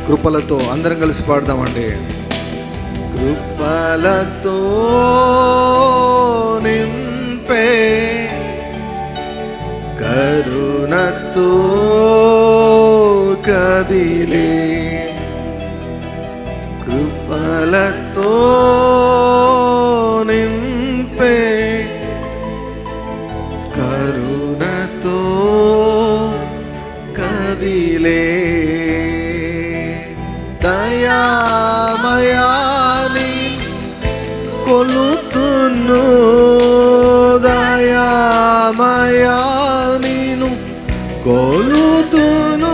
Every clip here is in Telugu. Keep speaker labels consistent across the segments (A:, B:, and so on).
A: కృపలతో అందరం కలిసి పాడదామండి. కృపలతో నింపే కరుణతో కదిలే కృపలతో నింపే కరుణతో కదిలే దయామయాని కొలుతును దయామయానిను కొలుతును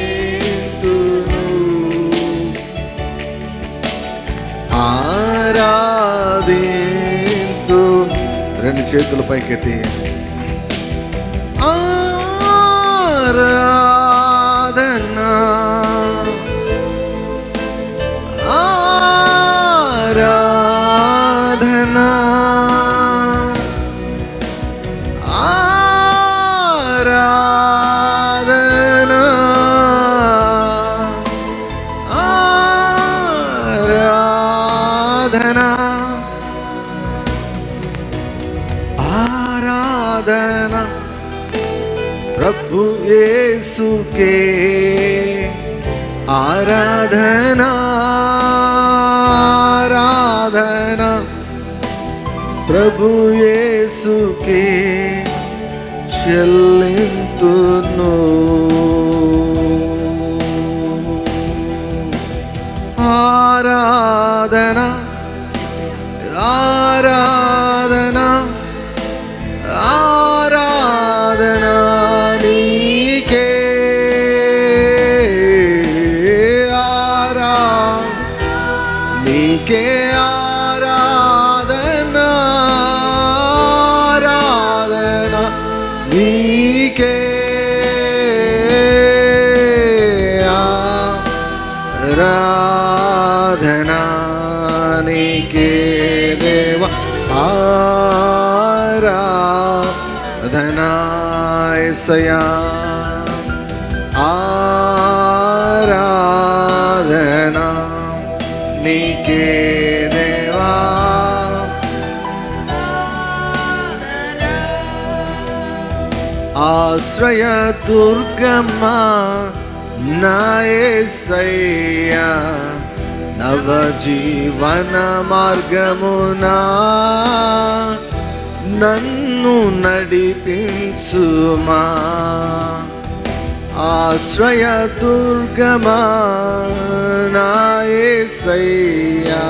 A: ఆరాధింతును ఆరాధింతు రెండు చేతుల పైకెత్తి ఆరాధనా ఆరాధనా ఆరాధనా ఆరాధనా ఆరాధనా प्रभु यीशु के आराधना आराधना प्रभु यीशु के చెల్లింతును ఆరాధన ఆరాధన ఆరాధన నీకే నీకే ఆరాధన ఆరాధన నీకే ఆరాధన నీకే దేవ ఆరాధన యేసయ్యా ఆరాధన నీకే దేవా ఆశ్రయ దుర్గమా నా యేసయ్యా నవజీవన మార్గమునా నన్ను నడిపించుమా ఆశ్రయ దుర్గమా నా యేసయ్యా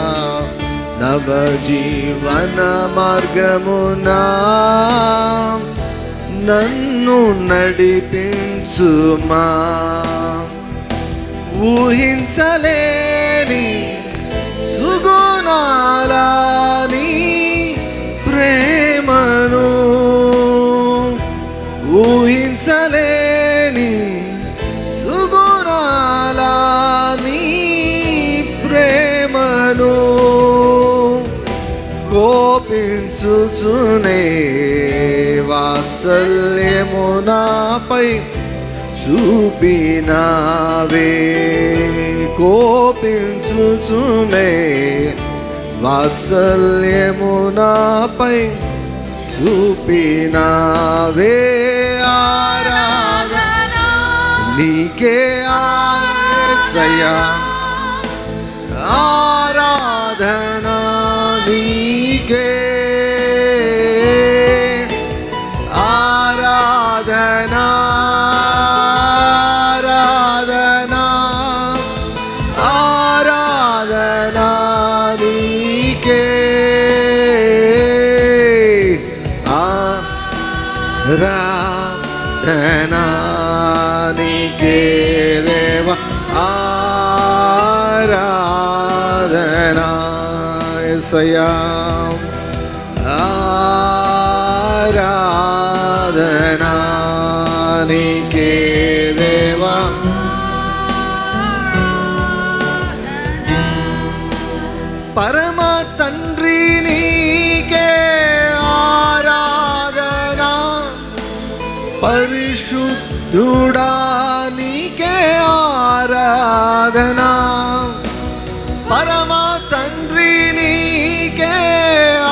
A: నవజీవన మార్గమునా నన్ను నడిపించుమా ఊహించలేని సుగుణాలని ప్రేమను ఊహించలేని సుగుణాలని ప్రేమను కోపించుచునే వాత్సల్యము నాపై చూపినావే కోపించుచునే వాత్సల్యము నాపై చూపినావే ఆరాధన నీకే యేసయ్యా ఆరాధన నీకే ఆరాధన ఆరాధన ఆరాధన నీకే ఆరాధన నీకే దేవ ఆరాధన యేసయ్యా ఆరాధన నీకే దేవా పరమ తండ్రి నీకే ఆరాధన పరిశుద్ధుడా నీకే ఆరాధన, పరమ తండ్రి నీకే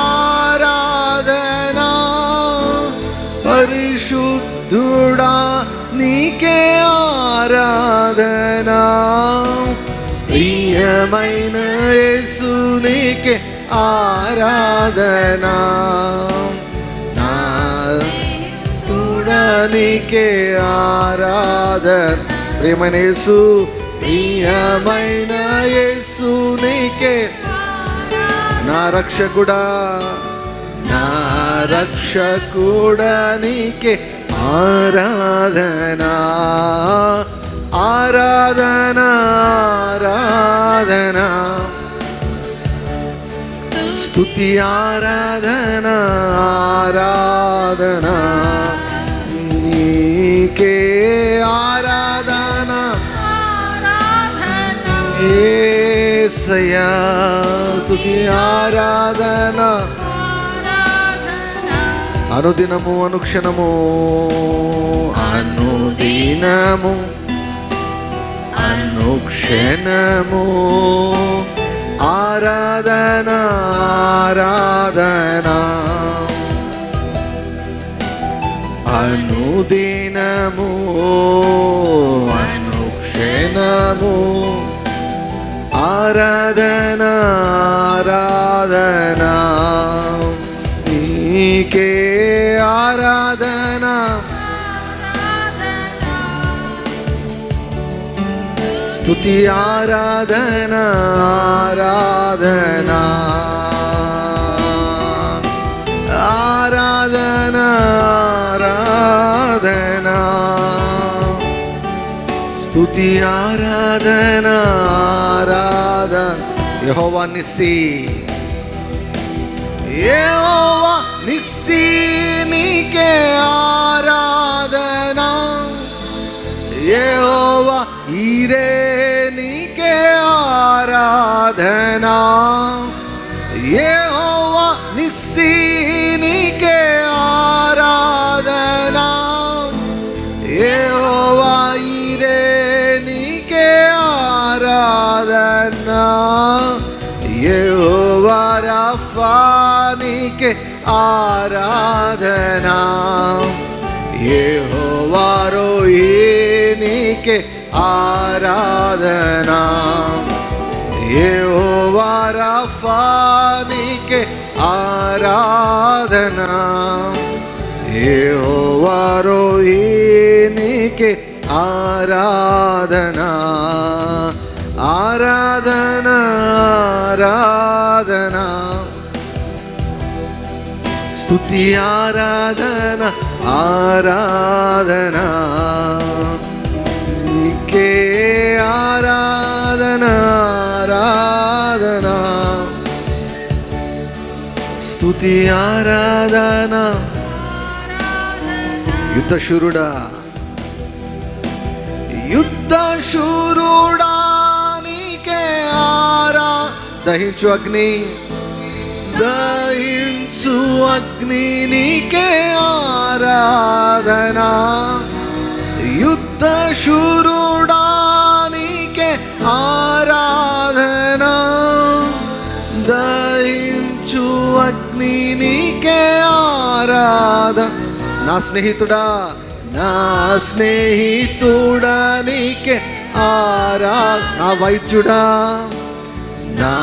A: ఆరాధన, పరిశుద్ధుడా నీకే ఆరాధన, ప్రియమైన యేసు నీకే ఆరాధన, నా నీకే ఆరాధన, ప్రియమైన యేసు, ప్రియమైన యేసు నీకే, నా రక్షకుడా, నా రక్షకుడా నీకే ఆరాధన, ఆరాధన, ఆరాధన, స్తుతి ఆరాధన, ఆరాధన నీకే ఆరాధన, యేసయ్యా స్తుతి ఆరాధన, అనుదినము అనుక్షణము, అనుదినము అనుక్షణము ఆరాధన, ఆరాధన, అనుదినము అనుక్షణము ఆరాధన, ఆరాధన నీకే ఆరాధన, స్తుతి ఆరాధన, ఆరాధన, ఆరాధన, ఆరాధన, స్తుతి ఆరాధన, ఆరాధన. యెహోవా నిస్సి, యెహోవా నిస్సి నీకే ఆరాధన, యెహోవా ఈరే నీకే ఆరాధన, యెహోవా నిస్సి నీకే ఆరాధన, యెహోవా ఈరే నీకే ఆరాధన, యెహోవా రఫా నీకే ఆరాధన, యెహోవా రోయి నీకే ఆరాధన, యెహోవా రఫా నీకే ఆరాధన, యెహోవా రోయి నీకే ఆరాధన, ఆరాధన, ఆరాధన, స్తుతి ఆరాధన, ఆరాధన నీకే ఆరాధన, ఆరాధన, స్తుతి ఆరాధన. యుద్ధశూరుడా, యుద్ధశూరుడా నీకే దహించు అగ్ని, దహించు అగ్ని నీకే ఆరాధన, యుద్ధశూరుడా నీకే ఆరాధన, దహించు అగ్ని నీకే ఆరాధన. నా స్నేహితుడా, నా స్నేహితుడా నీకే ఆరాధన, నా వైద్యుడా, నా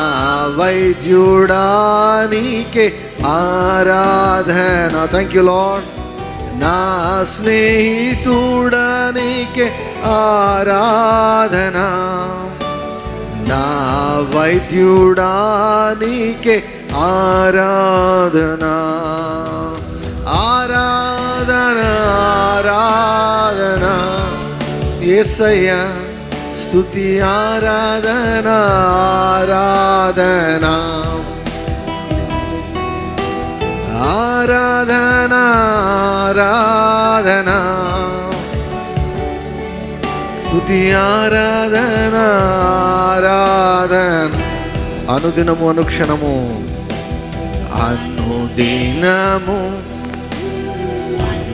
A: వైద్యుడా నీకే ఆరాధన. Thank you lord. నా స్నేహితుడా నీకే ఆరాధన, నా వైద్యుడా నీకే ఆరాధన, ఆరాధన, ఆరాధన యేసయ్యా స్తుతి ఆరాధన, ఆరాధన, ఆరాధన, ఆరాధన, స్తుతి ఆరాధన, ఆరాధన, అనుదినము అనుక్షణము, అనుదినము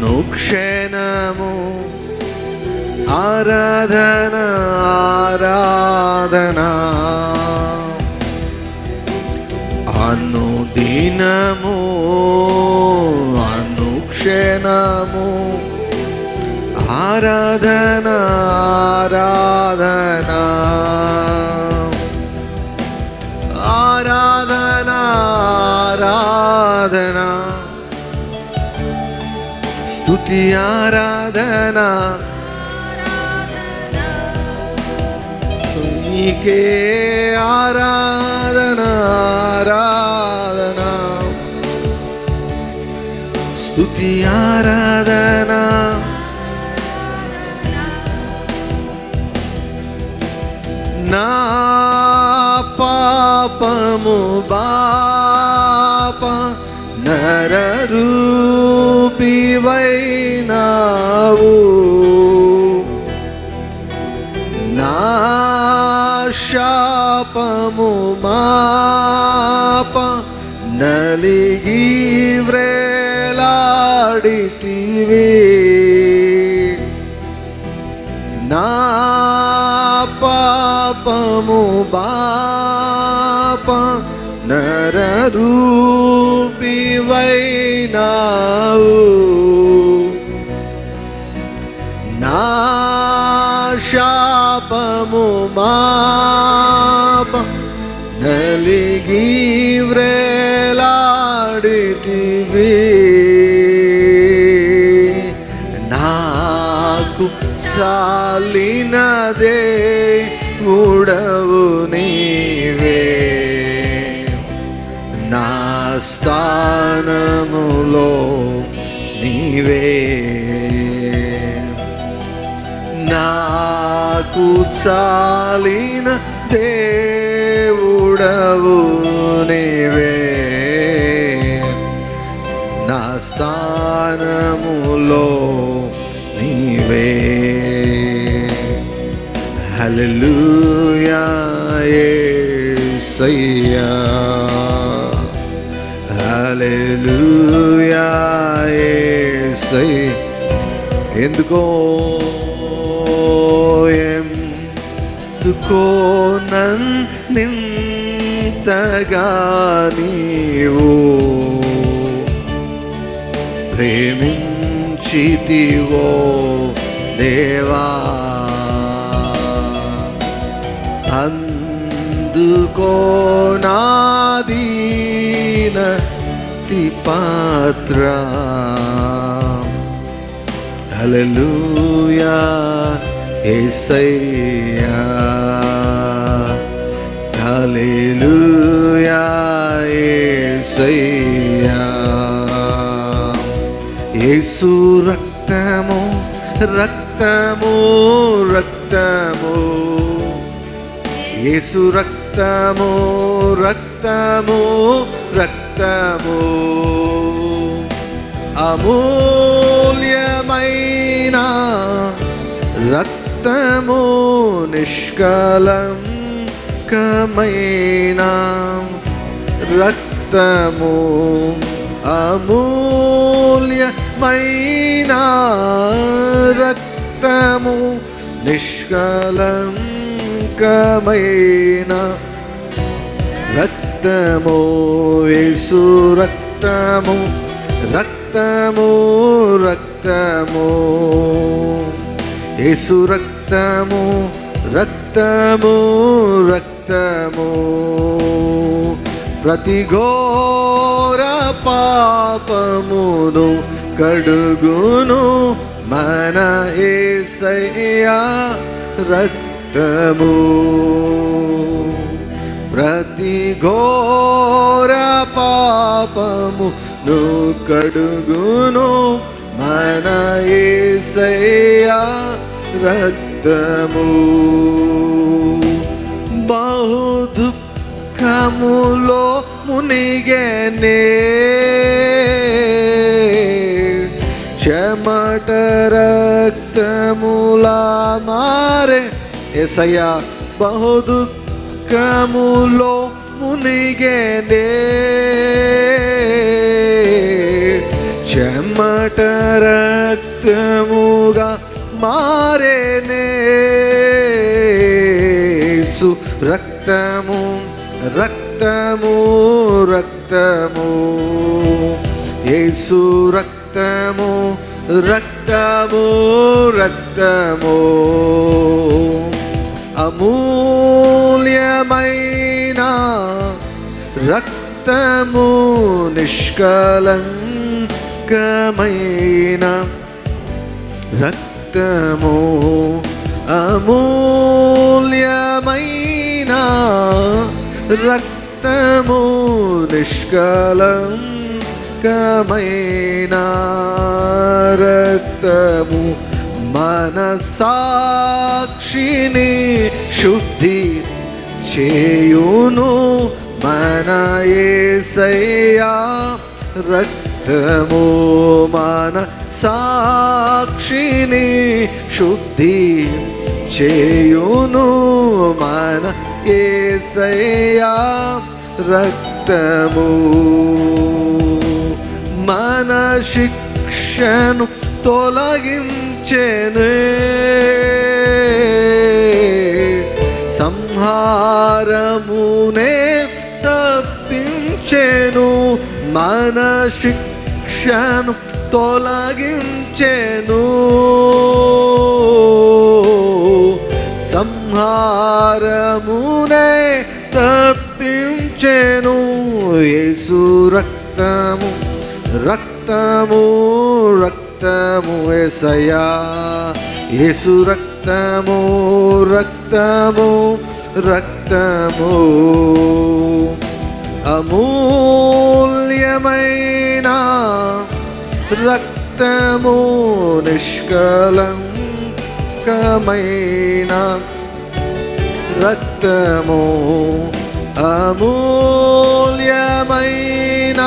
A: అనుక్షణము ఆరాధన ఆరాధన అనుదినము అనుక్షణము ఆరాధన ఆరాధన ఆరాధన ఆరాధన స్తుతి ఆరాధన నీకే ఆరాధన ఆరాధన స్తుతి ఆరాధన నా పాపము బాప నరరూపివైనావు నా శాపము మాప నలిగి వ్రేలాడితివి నా పాపము బాప నరరూపివైనావు నా శాపము మాప నలిగి వ్రేలాడితివి నాకు సాలినదే ఉడవు నీవే నా స్థానములో నీవే నాకు చాలిన దేవుడవు నీవే నా స్థానములో నీవే హల్లెలూయా యేసయ్యా హల్లెలూయా యేసయ్యా ఎందుకో నన్నింతగా నీవు ప్రేమించితివో దేవా అందుకో నాదీనతి పాత్ర హల్లెలూయా యేసయ్యా హల్లెలూయా యేసయ్యా యేసు రక్తము రక్తము రక్తము యేసు రక్తము రక్తము రక్తము అమూల్యమైన రక్తము నిష్కళంకమైన రక్తము అమూల్యమైన రక్తము నిష్కళంకమైన రక్తము యేసు రక్తము రక్తము రక్తము యేసు రక్తము రక్తము రక్తము ప్రతి ఘోర పాపమును కడుగును మన యేసయ్యా రక్తము ప్రతి ఘోర పాపమును కడుగును మన యేసయ్యా రక్తము బహు దుఃఖములో మునిగెనే చెమట రక్తములా మారే యేసయ్యా బహు దుఃఖములో మునిగెనే చెమట రక్తముగా మారేనే యేసు రక్తము రక్తము రక్తము యేసు రక్తము రక్తము రక్తము అమూల్యమైన రక్తము నిష్కలంకమైన రక్తము అమూల్యమైన రక్తము నిష్కలంకమైన రక్తము మన సాక్షిని శుద్ధి చేయును మన యేసయ్యా రక్తము మన సాక్షిని శుద్ధి చేయును మన యేసయ్యా రక్తము మన శిక్షను తొలగించెనే సంహారమునే తప్పించెను మన శిక్షను తొలగించెను సంహారమునే తప్పించెను యేసు రక్తము రక్తము రక్తము యేసయ్యా యేసు రక్తము రక్తము రక్తము అమూల్యమైన రక్తము నిష్కలంకమైన రక్తము అమూల్యమైన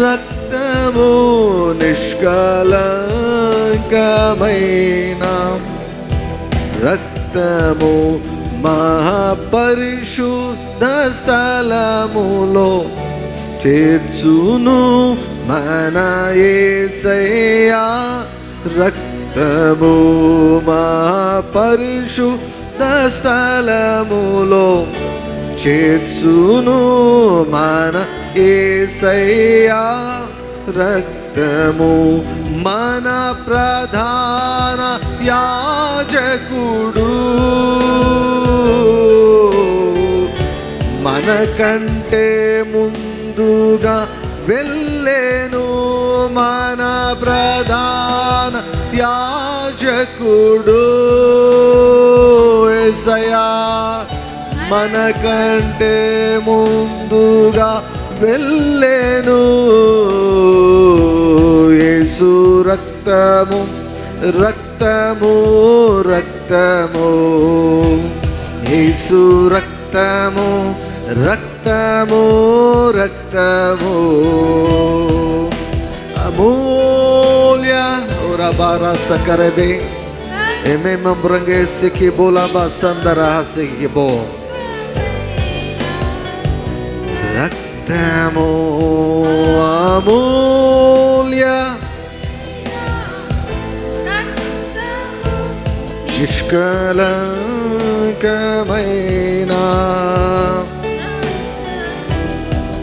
A: రక్తము నిష్కలంకమైన రక్తము మహాపరిశుద్ధ స్థలములో చేర్చును మన యేసయ్యా రక్తము మహాపరిశుద్ధ స్థలములో చేర్చును మన యేసయ్యా రక్తము మన ప్రధాన యాజకుడు మనకంటే ముందుగా వెళ్ళేను మన ప్రధాన యాజకుడు యేసయ్యా మనకంటే ముందుగా వెళ్ళేను యేసు రక్తము రక్తము రక్తము యేసు రక్తము రక్తము రక్తము అమూల్య రబారా సకరబే ఎమేమ బ్రంగే సికి బోలా బాసందరా సికి బో రక్తము అమూల్య నిష్కలంకమైన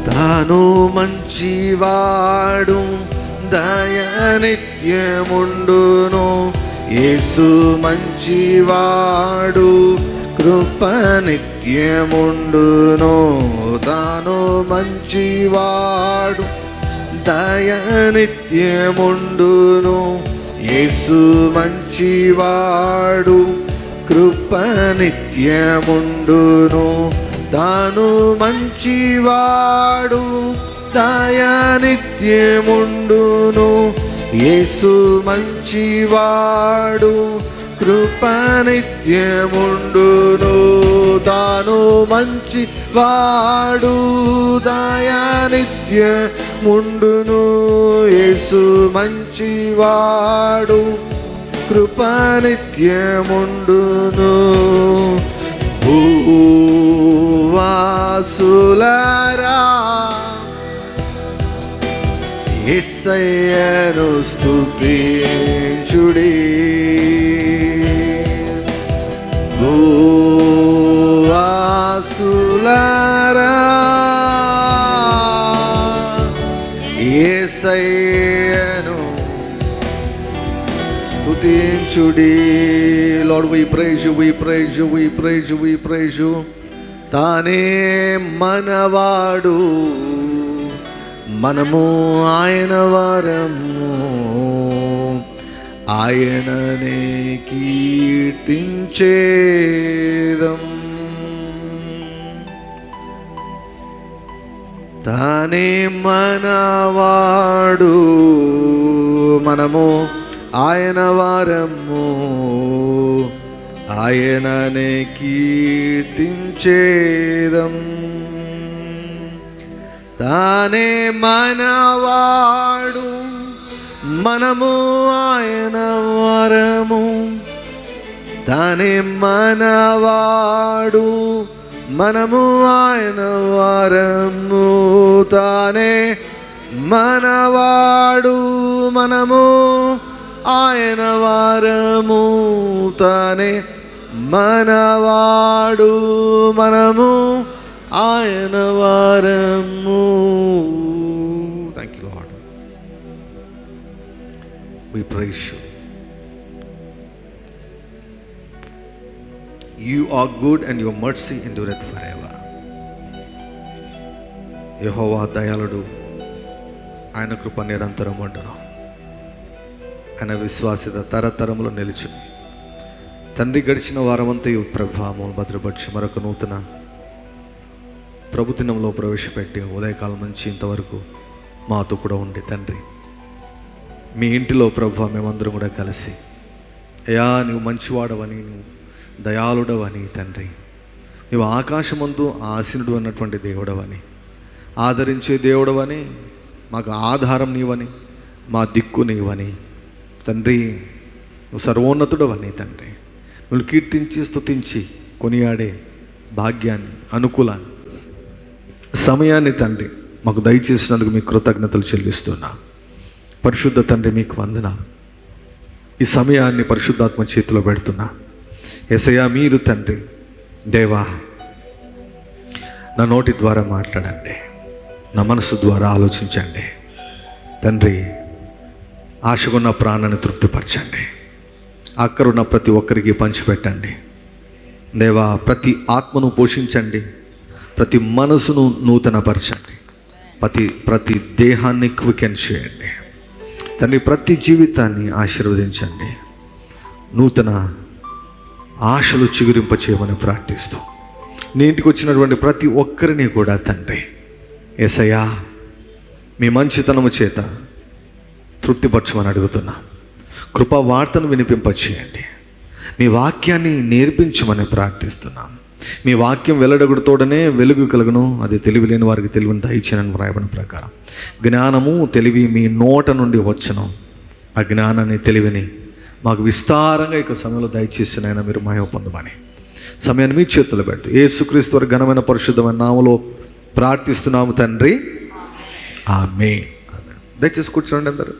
A: తాను మంచివాడు దయనిత్యముండును యేసు మంచివాడు కృప నిత్యముండును తాను మంచివాడు దయనిత్యముండును యేసు మంచివాడు కృప నిత్యముండును తాను మంచివాడు దయానిత్యముండును యేసు మంచివాడు కృప నిత్యముండును తాను మంచివాడు దయానిత్యముండును యేసు మంచివాడు కృప నిత్యముండును భూవాసులారా యేసయ్యను స్తుతించుడి. భూవాసులారా యేసయ్యను స్తుతించుడి. Lord, we praise you, we praise you, we praise you, we praise you. తానే మనవాడు, మనము ఆయన వారము, ఆయననే కీర్తించేదం. తానే మనవాడు, మనము ఆయన వారము, ఆయననే కీర్తించేదం. తానే మనవాడు, మనము ఆయన వరము. తానే మనవాడు, మనము ఆయన వరము. తానే మనవాడు, మనము ఆయన వారము. తానే మనవాడు, మనము ఆయన వారము. Thank you lord. We praise you. You are good and your mercy endureth forever. యెహోవా దయాళుడు, ఆయన కృప నిరంతరం ఉండును, ఆయన విశ్వాస్యత తరతరములు నిలుచును. తండ్రి, గడిచిన వారమంతయు ప్రభావమును భద్రపరిచి మరొక నూతన ప్రభుదినంలో ప్రవేశపెట్టి ఉదయకాలం నుంచి ఇంతవరకు మాతో కూడా ఉండి తండ్రి, మీ ఇంటిలో ప్రభు మేమందరం కూడా కలిసి, అయ్యా నువ్వు మంచివాడవని, నువ్వు దయాళుడవని తండ్రి, నువ్వు ఆకాశమందు ఆసీనుడు అన్నటువంటి దేవుడవని, ఆదరించే దేవుడవని, మాకు ఆధారం నీవని, మా దిక్కు నీవని తండ్రి, నువ్వు సర్వోన్నతుడవని తండ్రి, నువ్వు కీర్తించి స్తుతించి కొనియాడే భాగ్యాన్ని, అనుకూలాన్ని, సమయాన్ని తండ్రి మాకు దయచేసినందుకు మీకు కృతజ్ఞతలు చెల్లిస్తున్నా. పరిశుద్ధ తండ్రి మీకు వందనాలు. ఈ సమయాన్ని పరిశుద్ధాత్మ చేతిలో పెడుతున్నా. యేసయ్యా మీరు తండ్రి దేవా, నా నోటి ద్వారా మాట్లాడండి, నా మనసు ద్వారా ఆలోచించండి తండ్రి. ఆశకున్న ప్రాణాన్ని తృప్తిపరచండి, అక్కరున్న ప్రతి ఒక్కరికి పంచిపెట్టండి దేవా. ప్రతి ఆత్మను పోషించండి, ప్రతి మనసును నూతనపరచండి, ప్రతి దేహాన్ని క్వికెన్ చేయండి తండ్రి. ప్రతి జీవితాన్ని ఆశీర్వదించండి, నూతన ఆశలు చిగురింప చేయమని ప్రార్థిస్తూ, నీ ఇంటికి వచ్చినటువంటి ప్రతి ఒక్కరిని కూడా తండ్రి యేసయ్యా మీ మంచితనము చేత తృప్తిపరచమని అడుగుతున్నా. కృపా వార్తను వినిపింపచేయండి, మీ వాక్యాన్ని నేర్పించమని ప్రార్థిస్తున్నాం. మీ వాక్యం వెల్లడగుడుతోడనే వెలుగు కలుగును, అది తెలివి లేని వారికి తెలివిని దయచేయనని వ్రాయబడిన ప్రకారం జ్ఞానము తెలివి మీ నోట నుండి వచ్చును. ఆ జ్ఞానాన్ని తెలివిని మాకు విస్తారంగా ఇక సమయంలో దయచేసినైనా మీరు మహిమ పొందమని సమయాన్ని మీ చేతుల్లో పెడుతూ యేసుక్రీస్తు వారి ఘనమైన పరిశుద్ధమైన నామములో ప్రార్థిస్తున్నాము తండ్రి, ఆమేన్. దయచేసి కూర్చోండి అందరూ.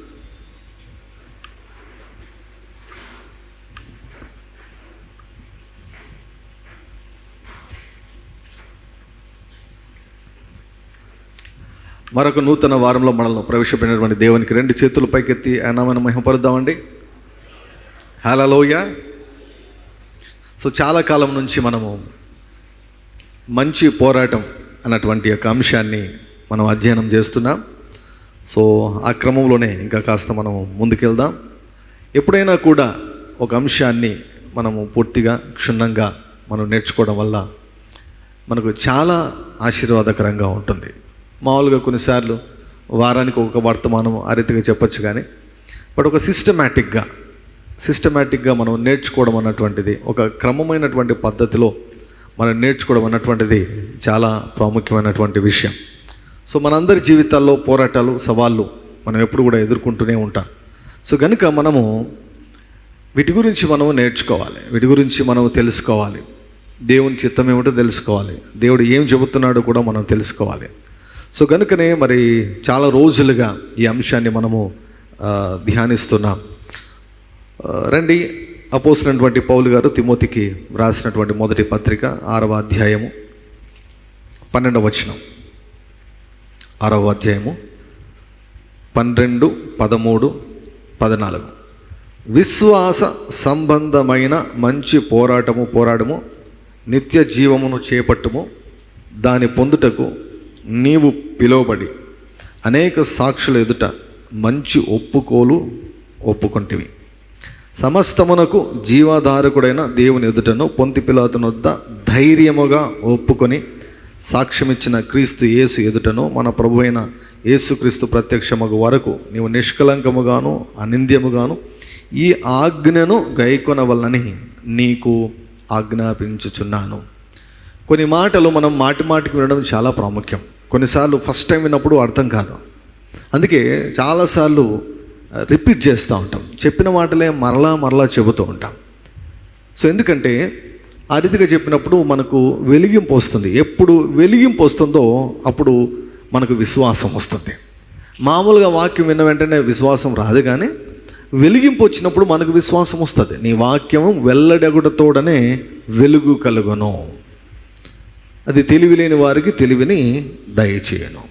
A: మరొక నూతన వారంలో మనల్ని ప్రవేశపెట్టినటువంటి దేవునికి రెండు చేతులు పైకెత్తి ఆయన మనం మహిమపరుద్దామండి. హల్లెలూయా. సో చాలా కాలం నుంచి మనము మంచి పోరాటం అన్నటువంటి యొక్క అంశాన్ని మనం అధ్యయనం చేస్తున్నాం. సో ఆ క్రమంలోనే ఇంకా కాస్త మనం ముందుకెళ్దాం. ఎప్పుడైనా కూడా ఒక అంశాన్ని మనము పూర్తిగా క్షుణ్ణంగా మనం నేర్చుకోవడం వల్ల మనకు చాలా ఆశీర్వాదకరంగా ఉంటుంది. మామూలుగా కొన్నిసార్లు వారానికి ఒక వర్తమానం ఆ రీతిగా చెప్పచ్చు, కానీ బట్ ఒక సిస్టమేటిక్గా మనం నేర్చుకోవడం అన్నటువంటిది, ఒక క్రమమైనటువంటి పద్ధతిలో మనం నేర్చుకోవడం అన్నటువంటిది చాలా ప్రాముఖ్యమైనటువంటి విషయం. సో మనందరి జీవితాల్లో పోరాటాలు, సవాళ్ళు మనం ఎప్పుడు కూడా ఎదుర్కొంటూనే ఉంటాం. సో కనుక మనము వీటి గురించి మనం నేర్చుకోవాలి, వీటి గురించి మనం తెలుసుకోవాలి, దేవుని చిత్తం ఏమిటో తెలుసుకోవాలి, దేవుడు ఏం చెబుతున్నాడో కూడా మనం తెలుసుకోవాలి. సో కనుకనే మరి చాలా రోజులుగా ఈ అంశాన్ని మనము ధ్యానిస్తున్నాం. రండి, అపోస్తలుడైనటువంటి పౌలు గారు తిమోతికి రాసినటువంటి మొదటి పత్రిక 6వ అధ్యాయము 12వ వచనం. 6వ అధ్యాయము 12, 13, 14. విశ్వాస సంబంధమైన మంచి పోరాడము, నిత్య జీవమును చేపట్టుము. దాని పొందుటకు నీవు పిలువబడి అనేక సాక్షుల ఎదుట మంచి ఒప్పుకోలు ఒప్పుకొంటివి. సమస్తమునకు జీవాధారకుడైన దేవుని ఎదుటను పొంతి పిలాతుని వద్ద ధైర్యముగా ఒప్పుకొని సాక్ష్యమిచ్చిన క్రీస్తు యేసు ఎదుటను మన ప్రభు అయిన యేసుక్రీస్తు ప్రత్యక్షమగు వరకు నీవు నిష్కలంకముగాను అనింద్యముగాను ఈ ఆజ్ఞను గైకొనవలనని నీకు ఆజ్ఞాపించుచున్నాను. కొన్ని మాటలు మనం మాటికి వినడం చాలా ప్రాముఖ్యం. కొన్నిసార్లు ఫస్ట్ టైం విన్నప్పుడు అర్థం కాదు, అందుకే చాలాసార్లు రిపీట్ చేస్తూ ఉంటాం. చెప్పిన మాటలే మరలా చెబుతూ ఉంటాం. సో ఎందుకంటే ఆ రీతిగా చెప్పినప్పుడు మనకు వెలిగింపు వస్తుంది. ఎప్పుడు వెలిగింపు వస్తుందో అప్పుడు మనకు విశ్వాసం వస్తుంది. మామూలుగా వాక్యం విన్న వెంటనే విశ్వాసం రాదు, కానీ వెలిగింపు వచ్చినప్పుడు మనకు విశ్వాసం వస్తుంది. నీ వాక్యము వెల్లడగుటతోడనే వెలుగు కలుగును, అది తెలివి లేని వారికి తెలివిని దయచేయను.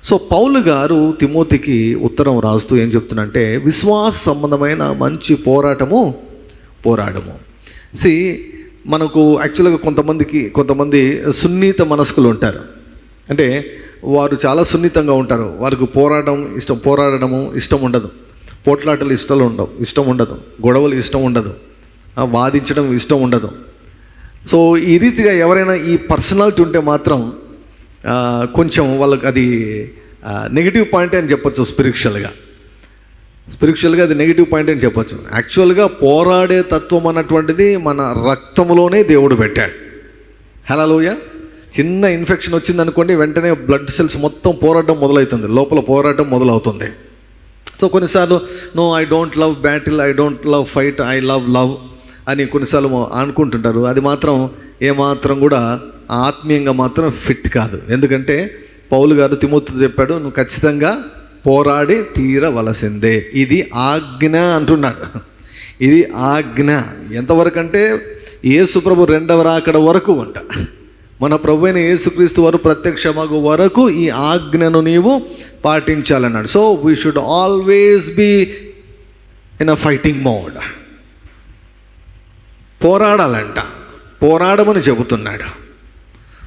A: సో పౌలు గారు తిమోతికి ఉత్తరం రాస్తూ ఏం చెప్తున్నంటే, విశ్వాస సంబంధమైన మంచి పోరాడము. మనకు యాక్చువల్గా కొంతమంది సున్నిత మనస్కులు ఉంటారు. అంటే వారు చాలా సున్నితంగా ఉంటారు. వారికి పోరాడము ఇష్టం ఉండదు. పోట్లాటలు ఇష్టం ఉండదు. గొడవలు ఇష్టం ఉండదు. వాదించడం ఇష్టం ఉండదు. సో ఈ రీతిగా ఎవరైనా ఈ పర్సనాలిటీ ఉంటే మాత్రం కొంచెం వాళ్ళకి అది నెగిటివ్ పాయింట్ అని చెప్పొచ్చు. స్పిరిచువల్గా అది నెగిటివ్ పాయింట్ అని చెప్పొచ్చు. యాక్చువల్గా పోరాడే తత్వం అన్నటువంటిది మన రక్తంలోనే దేవుడు పెట్టాడు. హల్లెలూయా. చిన్న ఇన్ఫెక్షన్ వచ్చిందనుకోండి, వెంటనే బ్లడ్ సెల్స్ మొత్తం పోరాటం మొదలవుతుంది, లోపల పోరాటం మొదలవుతుంది. సో కొన్నిసార్లు no, I don't love battle, I don't love fight, I love అని కొన్నిసార్లు అనుకుంటుంటారు. అది మాత్రం ఏమాత్రం కూడా ఆత్మీయంగా మాత్రం ఫిట్ కాదు. ఎందుకంటే పౌలు గారు తిమోతితో చెప్పాడు, నువ్వు ఖచ్చితంగా పోరాడి తీరవలసిందే, ఇది ఆజ్ఞ అంటున్నాడు. ఇది ఆజ్ఞ ఎంతవరకు అంటే యేసు ప్రభు 2వ రాకడ వరకు అంట. మన ప్రభు అయిన యేసుక్రీస్తు వారు ప్రత్యక్షమగు వరకు ఈ ఆజ్ఞను నీవు పాటించాలన్నాడు. So we should always be in a fighting mode. పోరాడమని చెబుతున్నాడు.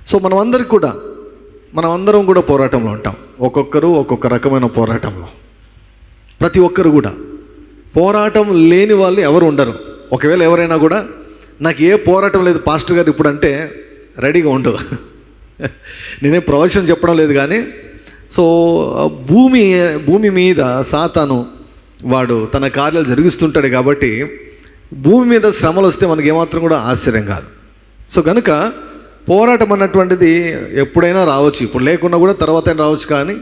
A: సో మనమందరం కూడా పోరాటంలో ఉంటాం. ఒక్కొక్కరు ఒక్కొక్క రకమైన పోరాటంలో. ప్రతి ఒక్కరు కూడా పోరాటం లేని వాళ్ళు ఎవరు ఉండరు. ఒకవేళ ఎవరైనా కూడా నాకు ఏ పోరాటం లేదు పాస్టర్ గారు ఇప్పుడు అంటే రెడీగా ఉండదు. నేనే ప్రవచనం చెప్పడం లేదు, కానీ సో భూమి మీద సాతాను వాడు తన కార్యాలు జరిగిస్తుంటాడు. కాబట్టి భూమి మీద శ్రమలు వస్తే మనకి ఏమాత్రం కూడా ఆశ్చర్యం కాదు. సో కనుక పోరాటం అన్నటువంటిది ఎప్పుడైనా రావచ్చు, ఇప్పుడు లేకున్నా కూడా తర్వాత రావచ్చు, కానీ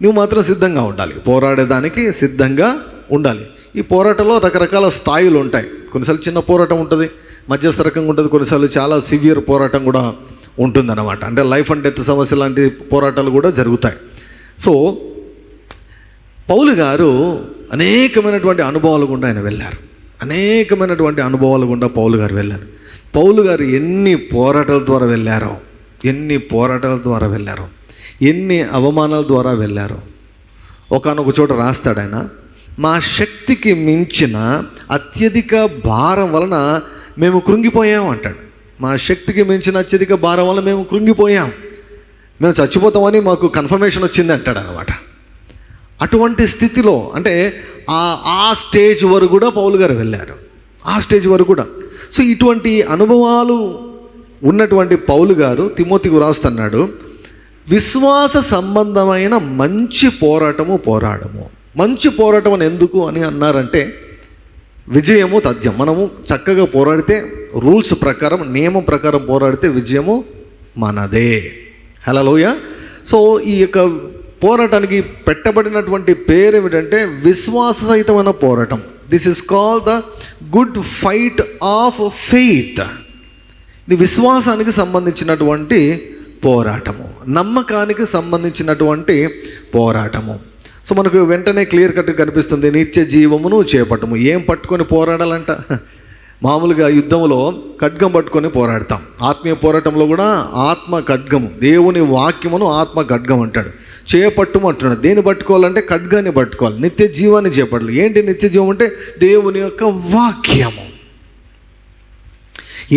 A: నువ్వు మాత్రం సిద్ధంగా ఉండాలి. పోరాడేదానికి సిద్ధంగా ఉండాలి. ఈ పోరాటంలో రకరకాల స్థాయిలు ఉంటాయి. కొన్నిసార్లు చిన్న పోరాటం ఉంటుంది, మధ్యస్థ రకంగా ఉంటుంది, కొన్నిసార్లు చాలా సివియర్ పోరాటం కూడా ఉంటుందన్నమాట. అంటే లైఫ్ అండ్ డెత్ సమస్య లాంటి పోరాటాలు కూడా జరుగుతాయి. సో పౌలు గారు అనేకమైనటువంటి అనుభవాలు గుండా ఆయన వెళ్ళారు. పౌలు గారు వెళ్ళారు. పౌలు గారు ఎన్ని పోరాటాల ద్వారా వెళ్ళారో, ఎన్ని అవమానాల ద్వారా వెళ్ళారో. ఒకానొక చోట రాస్తాడు ఆయన, మా శక్తికి మించిన అత్యధిక భారం వలన మేము కృంగిపోయాం అంటాడు. మా శక్తికి మించిన అత్యధిక భారం వలన మేము కృంగిపోయాం, మేము చచ్చిపోతామని మాకు కన్ఫర్మేషన్ వచ్చింది అంటాడు అనమాట. అటువంటి స్థితిలో అంటే ఆ స్టేజ్ వరకు కూడా పౌలు గారు వెళ్ళారు. ఆ స్టేజ్ వరకు కూడా. సో ఇటువంటి అనుభవాలు ఉన్నటువంటి పౌలు గారు తిమోతికి రాస్తున్నాడు, విశ్వాస సంబంధమైన మంచి పోరాడము. మంచి పోరాటం అని ఎందుకు అని అన్నారంటే, విజయము తథ్యం. మనము చక్కగా పోరాడితే, రూల్స్ ప్రకారం, నియమం ప్రకారం పోరాడితే విజయము మనదే. హల్లెలూయా. సో ఈ యొక్క పోరాటానికి పెట్టబడినటువంటి పేరు ఏమిటంటే విశ్వాస సహితమైన పోరాటం. This is called the good fight of faith. ఇది విశ్వాసానికి సంబంధించినటువంటి పోరాటము, నమ్మకానికి సంబంధించినటువంటి పోరాటము. సో మనకు వెంటనే క్లియర్ కట్గా కనిపిస్తుంది, నిత్య జీవమును చేపట్టము. ఏం పట్టుకొని పోరాడాలంట? మామూలుగా యుద్ధంలో ఖడ్గం పట్టుకొని పోరాడతాం. ఆత్మీయ పోరాటంలో కూడా ఆత్మ ఖడ్గము, దేవుని వాక్యమును ఆత్మ ఖడ్గం అంటాడు. చేపట్టుము అంటున్నాడు. దేన్ని పట్టుకోవాలంటే ఖడ్గాన్ని పట్టుకోవాలి. నిత్య జీవాన్ని చేపట్టాలి. ఏంటి నిత్య జీవం అంటే? దేవుని యొక్క వాక్యము.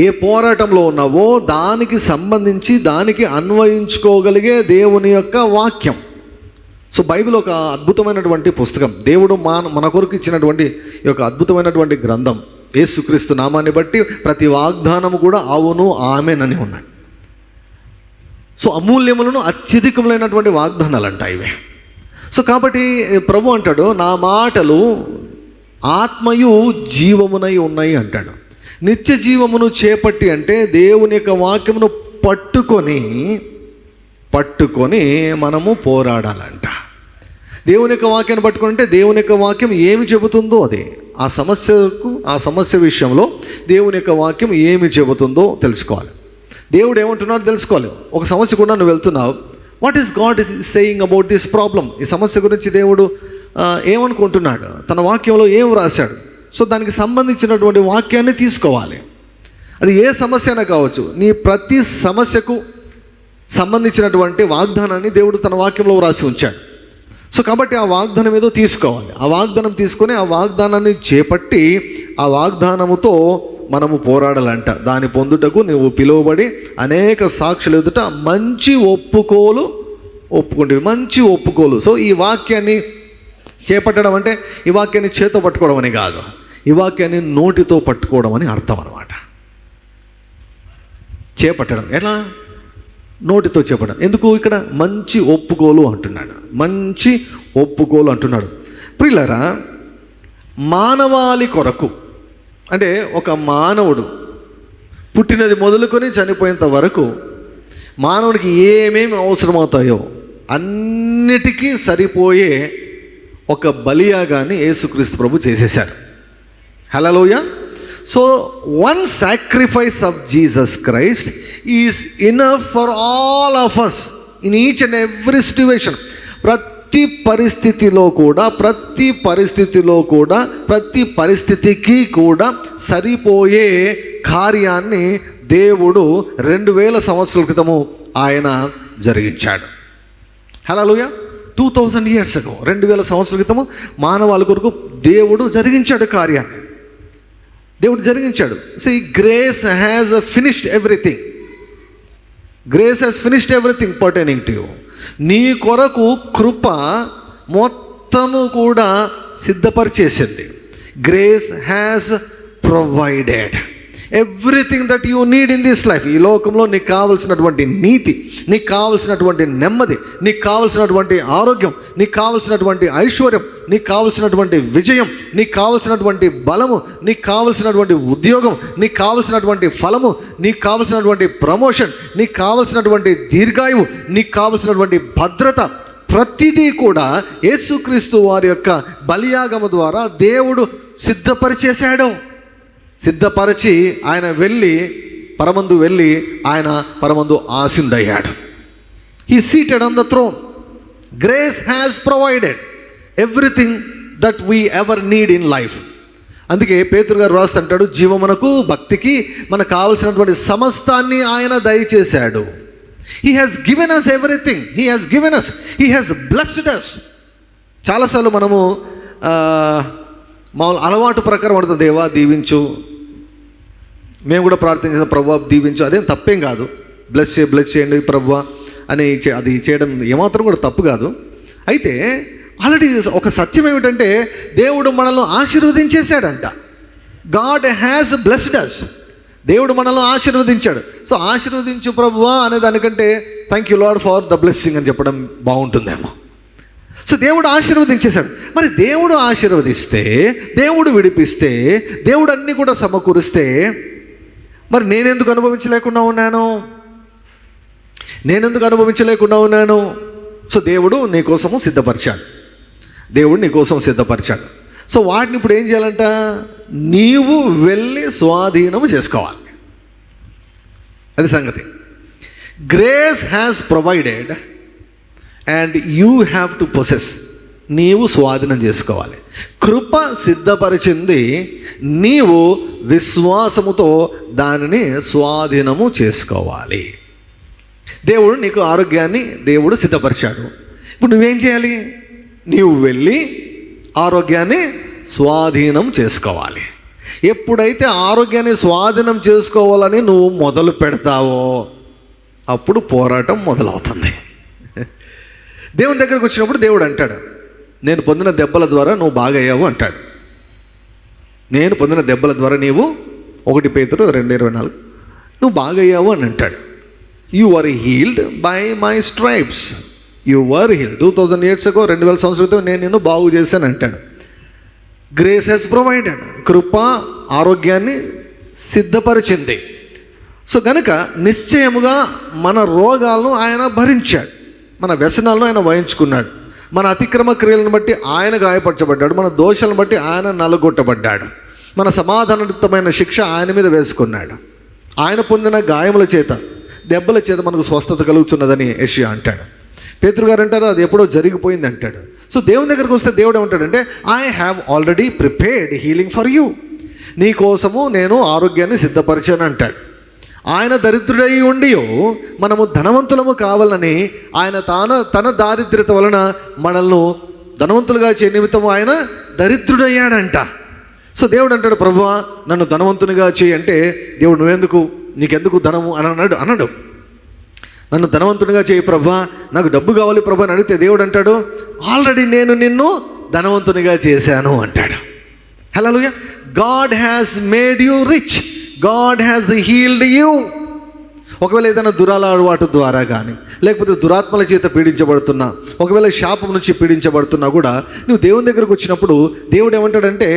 A: ఏ పోరాటంలో ఉన్నావో దానికి సంబంధించి దానికి అన్వయించుకోగలిగే దేవుని యొక్క వాక్యం. సో బైబిల్ ఒక అద్భుతమైనటువంటి పుస్తకం. దేవుడు మన కొరకు ఇచ్చినటువంటి ఈ యొక్క అద్భుతమైనటువంటి గ్రంథం. యేసుక్రీస్తు నామాన్ని బట్టి ప్రతి వాగ్దానము కూడా అవును ఆమేనని ఉన్నాయి. సో అమూల్యములను అత్యధికములైనటువంటి వాగ్దానాలు అంట ఇవే. సో కాబట్టి ప్రభు అంటాడు, నా మాటలు ఆత్మయు జీవమునై ఉన్నాయి అంటాడు. నిత్య జీవమును చేపట్టి అంటే దేవుని యొక్క వాక్యమును పట్టుకొని మనము పోరాడాలంట. దేవుని యొక్క వాక్యాన్ని పట్టుకుని అంటే దేవుని యొక్క వాక్యం ఏమి చెబుతుందో అది, ఆ సమస్య విషయంలో దేవుని యొక్క వాక్యం ఏమి చెబుతుందో తెలుసుకోవాలి. దేవుడు ఏమంటున్నాడో తెలుసుకోవాలి. ఒక సమస్య కూడా నువ్వు వెళ్తున్నావు, what is God is saying about this problem? ఈ సమస్య గురించి దేవుడు ఏమనుకుంటున్నాడు, తన వాక్యంలో ఏం రాశాడు? సో దానికి సంబంధించినటువంటి వాక్యాన్ని తీసుకోవాలి. అది ఏ సమస్య అయినా కావచ్చు. నీ ప్రతి సమస్యకు సంబంధించినటువంటి వాగ్దానాన్ని దేవుడు తన వాక్యంలో రాసి ఉంచాడు. సో కాబట్టి ఆ వాగ్దానం ఏదో తీసుకోవాలి. ఆ వాగ్దానం తీసుకొని ఆ వాగ్దానాన్ని చేపట్టి ఆ వాగ్దానముతో మనము పోరాడాలంట. దాన్ని పొందుటకు నువ్వు పిలువబడి అనేక సాక్షులు ఎదుట మంచి ఒప్పుకుంటే మంచి ఒప్పుకోలు. సో ఈ వాక్యాన్ని చేపట్టడం అంటే ఈ వాక్యాన్ని చేతో పట్టుకోవడం అని కాదు, ఈ వాక్యాన్ని నోటితో పట్టుకోవడం అని అర్థం అన్నమాట. చేపట్టడం ఎలా? నోటితో చేపట్టడం. ఎందుకు? ఇక్కడ మంచి ఒప్పుకోలు అంటున్నాడు. మంచి ఒప్పుకోలు అంటున్నాడు. ప్రియులారా, మానవాళి కొరకు అంటే ఒక మానవుడు పుట్టినది మొదలుకొని చనిపోయేంత వరకు మానవుడికి ఏమేమి అవసరమవుతాయో అన్నిటికీ సరిపోయే ఒక బలియాగాన్ని యేసుక్రీస్తు ప్రభు చేసేశారు. Hallelujah. So one sacrifice of Jesus Christ is enough for all of us in each and every situation. ప్రతి పరిస్థితికి కూడా సరిపోయే కార్యాన్ని దేవుడు 2000 సంవత్సరాల క్రితము ఆయన జరిగించాడు. హల్లెలూయా. 2000 years ago, 2000 సంవత్సరాల క్రితము మానవాళి కొరకు దేవుడు జరిగించాడు కార్యాన్ని. దేవుడు జరిగించాడు. సో ఈ grace has finished everything. Grace has finished everything pertaining to you. నీ కొరకు కృప మొత్తము కూడా సిద్ధపరిచేసింది. Grace has provided everything that you need in this life. ఈ లోకంలో నీకు కావలసినటువంటి నీతి, నీకు కావలసినటువంటి నెమ్మది, నీకు కావలసినటువంటి ఆరోగ్యం, నీకు కావలసినటువంటి ఐశ్వర్యం, నీకు కావలసినటువంటి విజయం, నీకు కావలసినటువంటి బలము, నీకు కావలసినటువంటి ఉద్యోగం, నీకు కావలసినటువంటి ఫలము, నీకు కావలసినటువంటి ప్రమోషన్, నీకు కావలసినటువంటి దీర్ఘాయువు, నీకు కావలసినటువంటి భద్రత, ప్రతిదీ కూడా యేసుక్రీస్తు వారి యొక్క బలియాగము ద్వారా దేవుడు సిద్ధపరిచేశాడు. సిద్ధపరిచి ఆయన పరమందు ఆసీనుడయ్యాడు. He seated on the throne. Grace has provided everything that we ever need in life. అందుకే పేతురు గారు రాస్తుంటాడు, జీవమునకు భక్తికి మనకు కావలసినటువంటి సమస్తాన్ని ఆయన దయచేశాడు. He has given us everything. He has blessed us. చాలాసార్లు మనము మామూలు అలవాటు ప్రకారం పడుతుంది, దేవా దీవించు. మేము కూడా ప్రార్థన చేస్తాం, ప్రభువా దీవించు. అదేం తప్పేం కాదు. బ్లెస్ చేయండి ప్రభువా అని అది చేయడం ఏమాత్రం కూడా తప్పు కాదు. అయితే ఆల్రెడీ ఒక సత్యం ఏమిటంటే దేవుడు మనల్ని ఆశీర్వదించేశాడంట. God has blessed us. దేవుడు మనల్ని ఆశీర్వదించాడు. సో ఆశీర్వదించు ప్రభువా అనే దానికంటే thank you Lord for the blessing అని చెప్పడం బాగుంటుందేమో. సో దేవుడు ఆశీర్వదించేశాడు. మరి దేవుడు ఆశీర్వదిస్తే, దేవుడు విడిపిస్తే, దేవుడు అన్నీ కూడా సమకూరిస్తే మరి నేనెందుకు అనుభవించలేకుండా ఉన్నాను? సో దేవుడు నీ కోసము సిద్ధపరిచాడు. సో వాటిని ఇప్పుడు ఏం చేయాలంట? నీవు వెళ్ళి స్వాధీనము చేసుకోవాలి. అది సంగతి. Grace has provided and you have to possess. నీవు స్వాధీనం చేసుకోవాలి. కృప సిద్ధపరిచింది, నీవు విశ్వాసముతో దానిని స్వాధీనము చేసుకోవాలి. దేవుడు నీకు ఆరోగ్యాన్ని దేవుడు సిద్ధపరిచాడు. ఇప్పుడు నువ్వేం చేయాలి? నీవు వెళ్ళి ఆరోగ్యాన్ని స్వాధీనం చేసుకోవాలి. ఎప్పుడైతే ఆరోగ్యాన్ని స్వాధీనం చేసుకోవాలని నువ్వు మొదలు పెడతావో అప్పుడు పోరాటం మొదలవుతుంది. దేవుని దగ్గరకు వచ్చినప్పుడు దేవుడు అంటాడు, నేను పొందిన దెబ్బల ద్వారా నువ్వు బాగయ్యావు అంటాడు. నేను పొందిన దెబ్బల ద్వారా నీవు 1 పేతురు 2:24 నువ్వు బాగయ్యావు అని అంటాడు. You are healed by my stripes. You are healed. 2000 years ago, 2000 సంవత్సరాల క్రితం నేను నిన్ను బాగు చేశాను అంటాడు. Grace has provided. కృప ఆరోగ్యాన్ని సిద్ధపరిచింది. సో కనుక నిశ్చయముగా మన రోగాలను ఆయన భరించాడు, మన వ్యసనాలను ఆయన వహించుకున్నాడు, మన అతిక్రమ క్రియలను బట్టి ఆయన గాయపరచబడ్డాడు, మన దోషాలను బట్టి ఆయన నలగొట్టబడ్డాడు, మన సమాధానయుక్తమైన శిక్ష ఆయన మీద వేసుకున్నాడు. ఆయన పొందిన గాయముల చేత, దెబ్బల చేత మనకు స్వస్థత కలుగుతున్నదని యెషయా అంటాడు. పేతురు గారు అంటారు అది ఎప్పుడో జరిగిపోయింది అంటాడు. సో దేవుని దగ్గరకు వస్తే దేవుడు ఏమంటాడంటే, I have already prepared healing for you. నీ కోసము నేను ఆరోగ్యాన్ని సిద్ధపరిచాను అంటాడు. ఆయన దరిద్రుడై ఉండి మనము ధనవంతులము కావాలని ఆయన తన దారిద్ర్యత వలన మనల్ని ధనవంతులుగా చే నిమిత్తము ఆయన దరిద్రుడయ్యాడంట. సో దేవుడు అంటాడు, ప్రభువా నన్ను ధనవంతునిగా చేయి అంటే, దేవుడు నువ్వెందుకు, నీకెందుకు ధనము అని అన్నాడు. నన్ను ధనవంతునిగా చేయి ప్రభువా, నాకు డబ్బు కావాలి ప్రభు అని అడిగితే దేవుడు అంటాడు, ఆల్రెడీ నేను నిన్ను ధనవంతునిగా చేశాను అంటాడు. Hallelujah. God has made you rich. God has healed you. ఒకవేళ ఏదైనా దురాలవాటు ద్వారా కానీ, లేకపోతే దురాత్మల చేత పీడించబడుతున్నా, ఒకవేళ శాపం నుంచి పీడించబడుతున్నా కూడా నువ్వు దేవుని దగ్గరకు వచ్చినప్పుడు దేవుడు ఏమంటాడంటే,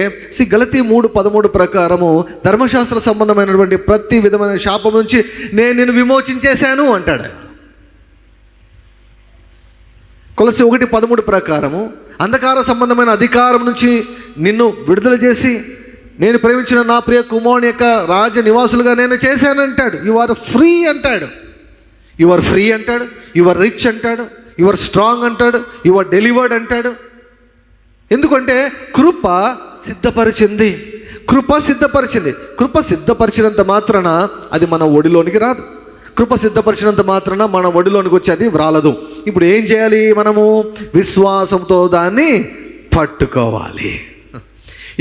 A: గలతీ 3:13 ప్రకారము ధర్మశాస్త్ర సంబంధమైనటువంటి ప్రతి విధమైన శాపం నుంచి నేను నిన్ను విమోచించేశాను అంటాడు. కొలసి 1:13 ప్రకారము అంధకార సంబంధమైన అధికారం నుంచి నిన్ను విడుదల చేసి నేను ప్రేమించిన నా ప్రియ కుమారుని యొక్క రాజ నివాసులుగా నేను చేశానంటాడు. యు ఆర్ ఫ్రీ అంటాడు. యు ఆర్ ఫ్రీ అంటాడు. యు ఆర్ రిచ్ అంటాడు. యు ఆర్ స్ట్రాంగ్ అంటాడు. యు ఆర్ డెలివర్డ్ అంటాడు. ఎందుకంటే కృప సిద్ధపరిచింది. కృప సిద్ధపరిచింది. కృప సిద్ధపరిచినంత మాత్రాన అది మన ఒడిలోనికి రాదు. కృప సిద్ధపరిచినంత మాత్రాన మన ఒడిలోనికి వచ్చి అది వ్రాలదు. ఇప్పుడు ఏం చేయాలి? మనము విశ్వాసంతో దాన్ని పట్టుకోవాలి.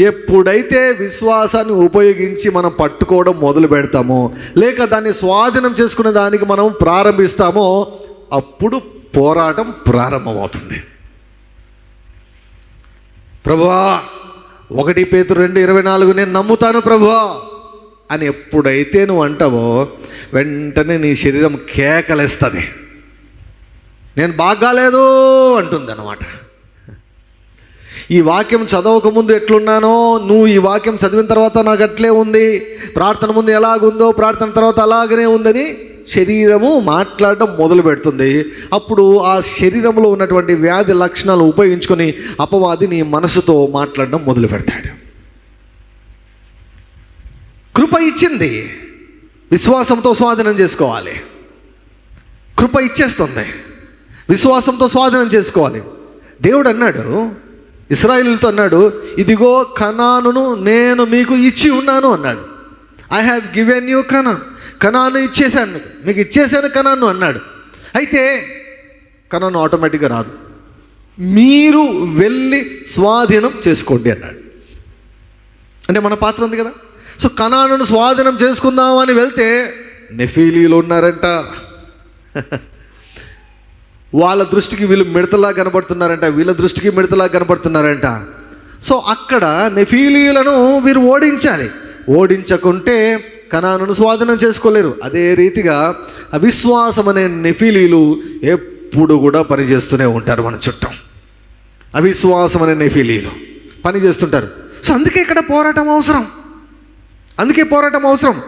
A: ఎప్పుడైతే విశ్వాసాన్ని ఉపయోగించి మనం పట్టుకోవడం మొదలు పెడతామో, లేక దాన్ని స్వాధీనం చేసుకునే దానికి మనం ప్రారంభిస్తామో, అప్పుడు పోరాటం ప్రారంభమవుతుంది. ప్రభువా 1 పేతురు 2:24 నేను నమ్ముతాను ప్రభువా అని ఎప్పుడైతే నువ్వు అంటావో వెంటనే నీ శరీరం కేకలేస్తుంది. నేను బాగాలేదు అంటుంది అన్నమాట. ఈ వాక్యం చదవకముందు ఎట్లున్నానో, నువ్వు ఈ వాక్యం చదివిన తర్వాత నాకు అట్లే ఉంది, ప్రార్థన ముందు ఎలాగుందో ప్రార్థన తర్వాత అలాగనే ఉందని శరీరము మాట్లాడడం మొదలు పెడుతుంది. అప్పుడు ఆ శరీరంలో ఉన్నటువంటి వ్యాధి లక్షణాలు ఉపయోగించుకొని అపవాది నీ మనసుతో మాట్లాడడం మొదలు పెడతాడు. కృప ఇచ్చింది, విశ్వాసంతో స్వాధీనం చేసుకోవాలి. కృప ఇచ్చేస్తుంది, విశ్వాసంతో స్వాధీనం చేసుకోవాలి. దేవుడు అన్నాడు, ఇశ్రాయేలుతో అన్నాడు, ఇదిగో కనానును నేను మీకు ఇచ్చి ఉన్నాను అన్నాడు. I have given you Canaan. కనాను ఇచ్చేసాను, మీకు ఇచ్చేసాను కనాను అన్నాడు. అయితే కనాను ఆటోమేటిక్గా రాదు, మీరు వెళ్ళి స్వాధీనం చేసుకోండి అన్నాడు. అంటే మన పాత్ర ఉంది కదా. సో కనానును స్వాధీనం చేసుకుందామని వెళ్తే నెఫీలీలు ఉన్నారంట. వాళ్ళ దృష్టికి వీళ్ళు మిడతలా కనబడుతున్నారంట, వీళ్ళ దృష్టికి మిడతలా కనబడుతున్నారంట. సో అక్కడ నెఫీలీలను వీరు ఓడించాలి. ఓడించకుంటే కనానును స్వాధీనం చేసుకోలేరు. అదే రీతిగా అవిశ్వాసం అనే నెఫీలీలు ఎప్పుడు కూడా పనిచేస్తూనే ఉంటారు మన చుట్టం. అవిశ్వాసం అనే నెఫీలీలు పనిచేస్తుంటారు. సో అందుకే ఇక్కడ పోరాటం అవసరం. అందుకే పోరాటం అవసరం.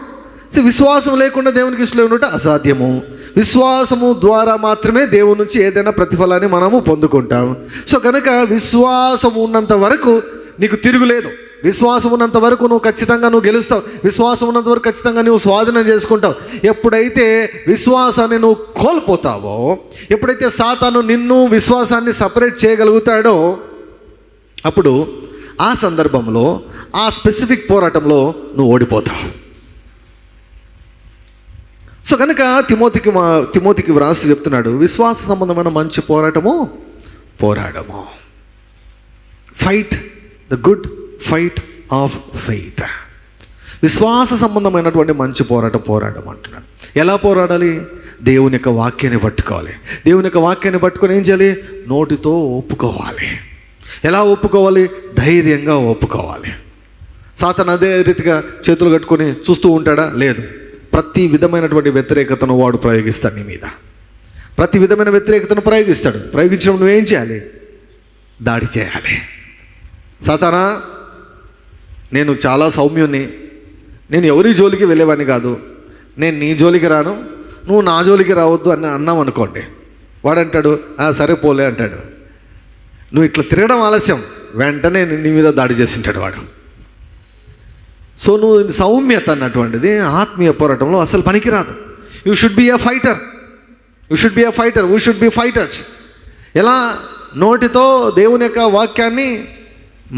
A: విశ్వాసం లేకుండా దేవునికి ఇష్టం ఉండటం అసాధ్యము. విశ్వాసము ద్వారా మాత్రమే దేవుని నుంచి ఏదైనా ప్రతిఫలాన్ని మనము పొందుకుంటాం. సో కనుక విశ్వాసం ఉన్నంత వరకు నీకు తిరుగులేదు. విశ్వాసం ఉన్నంత వరకు నువ్వు ఖచ్చితంగా నువ్వు గెలుస్తావు. విశ్వాసం ఉన్నంత వరకు ఖచ్చితంగా నువ్వు స్వాధీనం చేసుకుంటావు. ఎప్పుడైతే విశ్వాసాన్ని నువ్వు కోల్పోతావో, ఎప్పుడైతే సాతాను నిన్ను విశ్వాసాన్ని సపరేట్ చేయగలుగుతాడో, అప్పుడు ఆ సందర్భంలో ఆ స్పెసిఫిక్ పోరాటంలో నువ్వు ఓడిపోతావు. సో కనుక తిమోతికి వ్రాస్తూ చెప్తున్నాడు, విశ్వాస సంబంధమైన మంచి పోరాడము. Fight the good fight of faith. విశ్వాస సంబంధమైనటువంటి మంచి పోరాడడం అంటున్నాడు. ఎలా పోరాడాలి? దేవుని యొక్క వాక్యాన్ని పట్టుకోవాలి. దేవుని యొక్క వాక్యాన్ని పట్టుకొని ఏం చేయాలి? నోటితో ఒప్పుకోవాలి. ఎలా ఒప్పుకోవాలి? ధైర్యంగా ఒప్పుకోవాలి. సాతాను అదే రీతిగా చేతులు కట్టుకొని చూస్తూ ఉంటాడా? లేదు. ప్రతి విధమైనటువంటి వ్యతిరేకతను వాడు ప్రయోగిస్తాడు నీ మీద. ప్రతి విధమైన వ్యతిరేకతను ప్రయోగిస్తాడు. ప్రయోగించడం నువ్వేం చేయాలి? దాడి చేయాలి. సాతానా, నేను చాలా సౌమ్యుని, నేను ఎవరి జోలికి వెళ్ళేవాడిని కాదు, నేను నీ జోలికి రాను, నువ్వు నా జోలికి రావద్దు అని అన్నాం అనుకోండి, వాడంటాడు సరే పోలే అంటాడు. నువ్వు ఇట్లా తిరగడం ఆలస్యం, వెంటనే నీ మీద దాడి చేసింటాడు వాడు. సో నువ్వు సౌమ్యత అన్నటువంటిది ఆత్మీయ పోరాటంలో అసలు పనికిరాదు. You should B a fighter. We should be fighters. ఎలా? నోటితో దేవుని యొక్క వాక్యాన్ని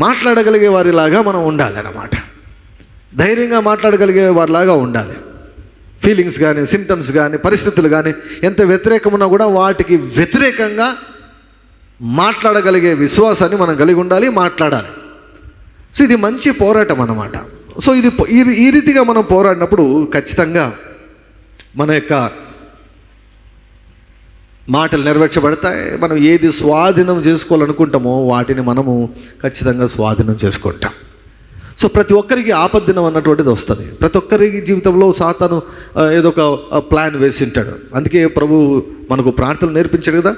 A: మాట్లాడగలిగే వారిలాగా మనం ఉండాలి అన్నమాట. ధైర్యంగా మాట్లాడగలిగే వారిలాగా ఉండాలి. ఫీలింగ్స్ కానీ, సిమ్టమ్స్ కానీ, పరిస్థితులు కానీ ఎంత వ్యతిరేకమున్నా కూడా వాటికి వ్యతిరేకంగా మాట్లాడగలిగే విశ్వాసాన్ని మనం కలిగి ఉండాలి, మాట్లాడాలి. సో ఇది మంచి పోరాటం అన్నమాట. సో ఇది ఈ రీతిగా మనం పోరాడినప్పుడు ఖచ్చితంగా మన యొక్క మాటలు నెరవేర్చబడతాయి. మనం ఏది స్వాధీనం చేసుకోవాలనుకుంటామో వాటిని మనము ఖచ్చితంగా స్వాధీనం చేసుకుంటాం. సో ప్రతి ఒక్కరికి ఆపద్దినం అన్నటువంటిది వస్తుంది. ప్రతి ఒక్కరికి జీవితంలో సాతాను ఏదో ఒక ప్లాన్ వేసి ఉంటాడు. అందుకే ప్రభు మనకు ప్రార్థనలు నేర్పించాడు కదా,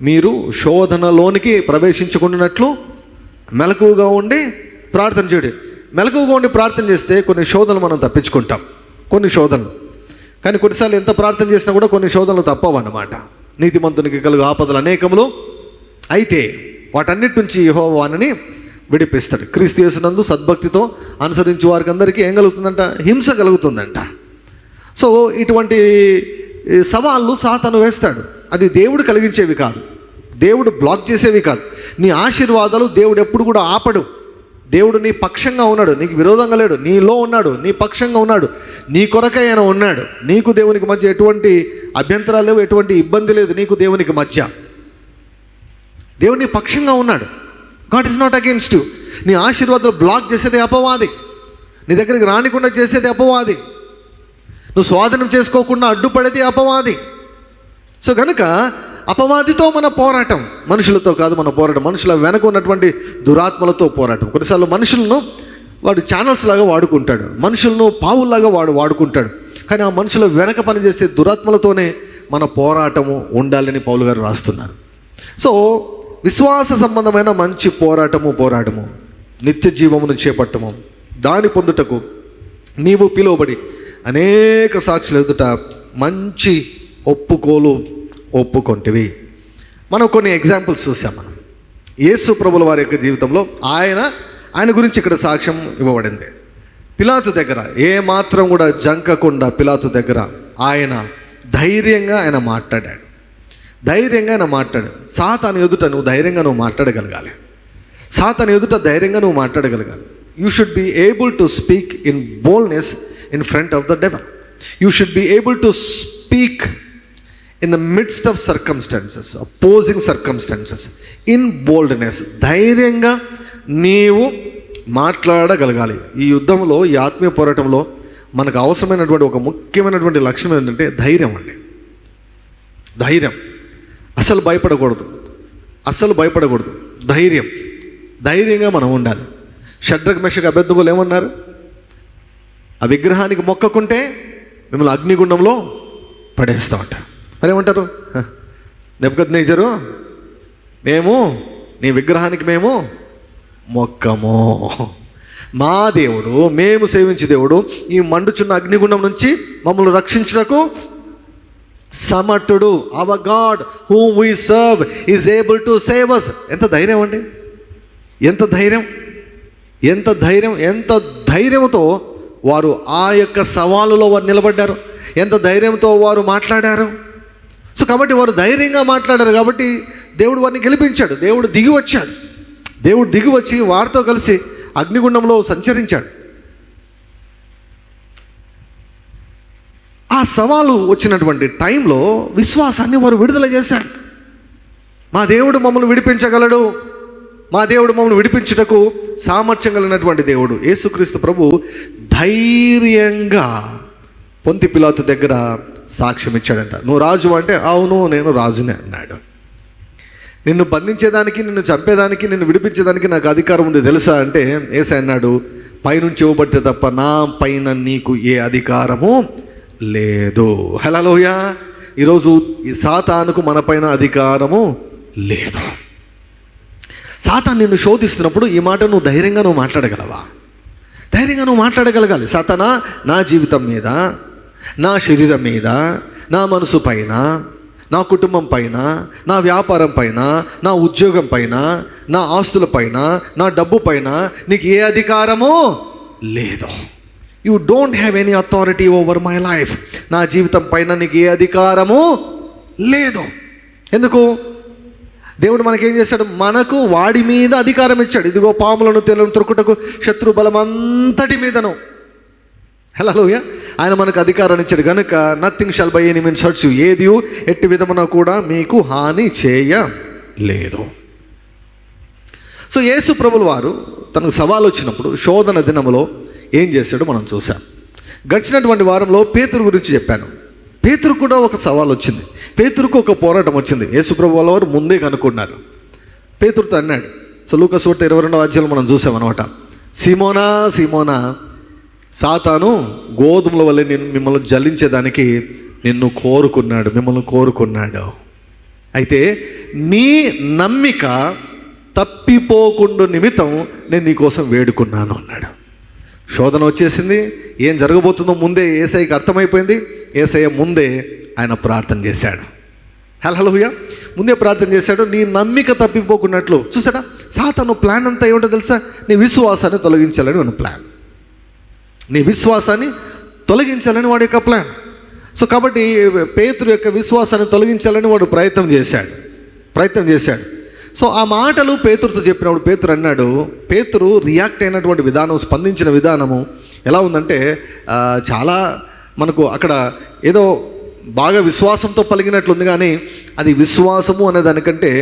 A: మీరు శోధనలోనికి ప్రవేశించుకున్నట్లు మెలకువగా ఉండి ప్రార్థన చేయండి. మెలకువగా ఉండి ప్రార్థన చేస్తే కొన్ని శోధనలు మనం తప్పించుకుంటాం. కొన్ని శోధనలు, కానీ కొన్నిసార్లు ఎంత ప్రార్థన చేసినా కూడా కొన్ని శోధనలు తప్పవు అన్నమాట. నీతిమంతునికి కలుగు ఆపదలు అనేకములు అయితే వాటన్నిటి నుంచి యెహోవా వానిని విడిపిస్తాడు. క్రీస్తు యేసునందు సద్భక్తితో అనుసరించే వారికి అందరికీ ఏం కలుగుతుందంట? హింస కలుగుతుందంట. సో ఇటువంటి సవాళ్ళు సాతాను వేస్తాడు. అది దేవుడు కలిగించేవి కాదు, దేవుడు బ్లాక్ చేసేవి కాదు. నీ ఆశీర్వాదాలు దేవుడు ఎప్పుడు కూడా ఆపడు. దేవుడు నీ పక్షంగా ఉన్నాడు, నీకు విరోధంగా లేడు, నీలో ఉన్నాడు, నీ పక్షంగా ఉన్నాడు, నీ కొరకై ఆయన ఉన్నాడు. నీకు దేవునికి మధ్య ఎటువంటి అభ్యంతరాలు లేవు, ఎటువంటి ఇబ్బంది లేదు. నీకు దేవునికి మధ్య దేవుడు నీ పక్షంగా ఉన్నాడు. God is not against you. నీ ఆశీర్వాదాలు బ్లాక్ చేసేది అపవాది, నీ దగ్గరికి రానికుండా చేసేది అపవాది, నువ్వు స్వాధీనం చేసుకోకుండా అడ్డుపడేది అపవాది. సో కనుక అపవాదితో మన పోరాటం, మనుషులతో కాదు మన పోరాటం. మనుషుల వెనక ఉన్నటువంటి దురాత్మలతో పోరాటం. కొన్నిసార్లు మనుషులను వాడు ఛానల్స్ లాగా వాడుకుంటాడు, మనుషులను పావుల్లాగా వాడుకుంటాడు. కానీ ఆ మనుషుల వెనక పనిచేసే దురాత్మలతోనే మన పోరాటము ఉండాలని పౌలు గారు రాస్తున్నారు. సో విశ్వాస సంబంధమైన మంచి పోరాడము, నిత్య జీవమును చేపట్టము, దాని పొందుటకు నీవు పిలువబడి అనేక సాక్షుల ఎదుట మంచి ఒప్పుకొంటివి. మనం కొన్ని ఎగ్జాంపుల్స్ చూసాం. మనం యేసు ప్రభుల వారి యొక్క జీవితంలో ఆయన గురించి ఇక్కడ సాక్ష్యం ఇవ్వబడింది. పిలాతు దగ్గర ఏ మాత్రం కూడా జంకకుండా పిలాతు దగ్గర ఆయన ధైర్యంగా మాట్లాడాడు. సాతాను ఎదుట నువ్వు ధైర్యంగా మాట్లాడగలగాలి. You should be able to speak in boldness in front of the devil. You should be able to speak in the midst of circumstances, opposing circumstances, in boldness. ధైర్యంగా నీవు మాట్లాడగలగాలి. ఈ యుద్ధంలో, ఈ ఆత్మీయ పోరాటంలో మనకు అవసరమైనటువంటి ఒక ముఖ్యమైనటువంటి లక్షణం ఏంటంటే ధైర్యం అండి. అసలు భయపడకూడదు. ధైర్యంగా మనం ఉండాలి. షడ్రక్ మెషక్ అబేద్నెగోలు ఏమన్నారు? ఆ విగ్రహానికి మొక్కకుంటే మిమ్మల్ని అగ్నిగుండంలో పడేస్తామంటారు. మరేమంటారు? నెబుకద్నెజరు, మేము నీ విగ్రహానికి మేము మొక్కము, మా దేవుడు, మేము సేవించే దేవుడు ఈ మండుచున్న అగ్నిగుండం నుంచి మమ్మల్ని రక్షించుటకు సమర్థుడు. Hour God whom we serve is able to save us. ఎంత ధైర్యం అండి, ఎంత ధైర్యం! ఎంత ధైర్యంతో వారు ఆ యొక్క సవాలులో వారు నిలబడ్డారు, ఎంత ధైర్యంతో వారు మాట్లాడారు. సో కాబట్టి వారు ధైర్యంగా మాట్లాడారు కాబట్టి దేవుడు వారిని గెలిపించాడు. దేవుడు దిగి వచ్చి వారితో కలిసి అగ్నిగుండంలో సంచరించాడు. ఆ సవాలు వచ్చినటువంటి టైంలో విశ్వాసాన్ని వారు విడుదల చేశాడు. మా దేవుడు మమ్మల్ని విడిపించగలడు, మా దేవుడు మమ్మల్ని విడిపించుటకు సామర్థ్యం కలిగినటువంటి దేవుడు. యేసుక్రీస్తు ప్రభు ధైర్యంగా పొంతి పిలాతు దగ్గర సాక్ష్యం ఇచ్చాడంట. నువ్వు రాజు అంటే, అవును నేను రాజునే అన్నాడు. నిన్ను బంధించేదానికి, నిన్ను చంపేదానికి, నిన్ను విడిపించేదానికి నాకు అధికారం ఉంది తెలుసా అంటే యేసయ్య అన్నాడు, పైనుంచి ఇవ్వబడితే తప్ప నా పైన నీకు ఏ అధికారము లేదు. హల్లెలూయా. ఈరోజు ఈ సాతానుకు మన పైన అధికారము లేదు. సాతాను నిన్ను శోధిస్తున్నప్పుడు ఈ మాట నువ్వు ధైర్యంగా మాట్లాడగలవా? ధైర్యంగా మాట్లాడగలగాలి. సాతానా, నా జీవితం మీద, నా శరీరం మీద, నా మనసు పైన, నా కుటుంబం పైన, నా వ్యాపారం పైన, నా ఉద్యోగం పైన, నా ఆస్తుల పైన, నా డబ్బు పైన నీకు ఏ అధికారము లేదు. You don't have any authority over my life. నా జీవితం పైన నీకు ఏ అధికారము లేదు. ఎందుకు? దేవుడు మనకేం చేశాడు? మనకు వాడి మీద అధికారం ఇచ్చాడు. ఇదిగో పాములను తేలను త్రొక్కుటకు శత్రు బలం అంతటి మీదను. హల్లెలూయా. ఆయన మనకు అధికారాన్ని ఇచ్చాడు కనుక nothing shall by any means hurts you. ఏది ఎట్టి విధమున కూడా మీకు హాని చేయలేదు. సో యేసు ప్రభుల వారు తనకు సవాలు వచ్చినప్పుడు శోధన దినములో ఏం చేశాడో మనం చూసాం. గడిచినటువంటి వారంలో పేతురు గురించి చెప్పాను. పేతురు కూడా ఒక సవాల్ వచ్చింది, పేతురుకు ఒక పోరాటం వచ్చింది. యేసు ప్రభువుల వారు ముందే కనుక్కున్నారు. పేతురుతో అన్నాడు. సో లూకా సువార్త 22వ అధ్యాయంలో మనం చూసామన్నమాట. సీమోనా సీమోనా, సాతాను గోధుమల వల్ల మిమ్మల్ని జల్లించేదానికి మిమ్మల్ని కోరుకున్నాడు. అయితే నీ నమ్మిక తప్పిపోకుండా నిమిత్తం నేను నీకోసం వేడుకున్నాను అన్నాడు. శోధన వచ్చేసింది. ఏం జరగబోతుందో ముందే యేసయ్యకి అర్థమైపోయింది. యేసయ్య ముందే ఆయన ప్రార్థన చేశాడు. హల్లెలూయా. ముందే ప్రార్థన చేశాడు. నీ నమ్మిక తప్పిపోకున్నట్లు. చూసాడా, సాతాను ప్లాన్ అంతా ఏమిటో తెలుసా? నీ విశ్వాసాన్ని తొలగించాలని వాడి ప్లాన్. నీ విశ్వాసాన్ని తొలగించాలని వాడి యొక్క ప్లాన్. సో కాబట్టి పేతురు యొక్క విశ్వాసాన్ని తొలగించాలని వాడు ప్రయత్నం చేశాడు. సో ఆ మాటలు పేతురుతో చెప్పినప్పుడు పేతురు అన్నాడు, పేతురు రియాక్ట్ అయినటువంటి విధానం, స్పందించిన విధానము ఎలా ఉందంటే చాలా మనకు అక్కడ ఏదో బాగా విశ్వాసంతో పలిగినట్లుంది, కానీ అది విశ్వాసము అనే దానికంటే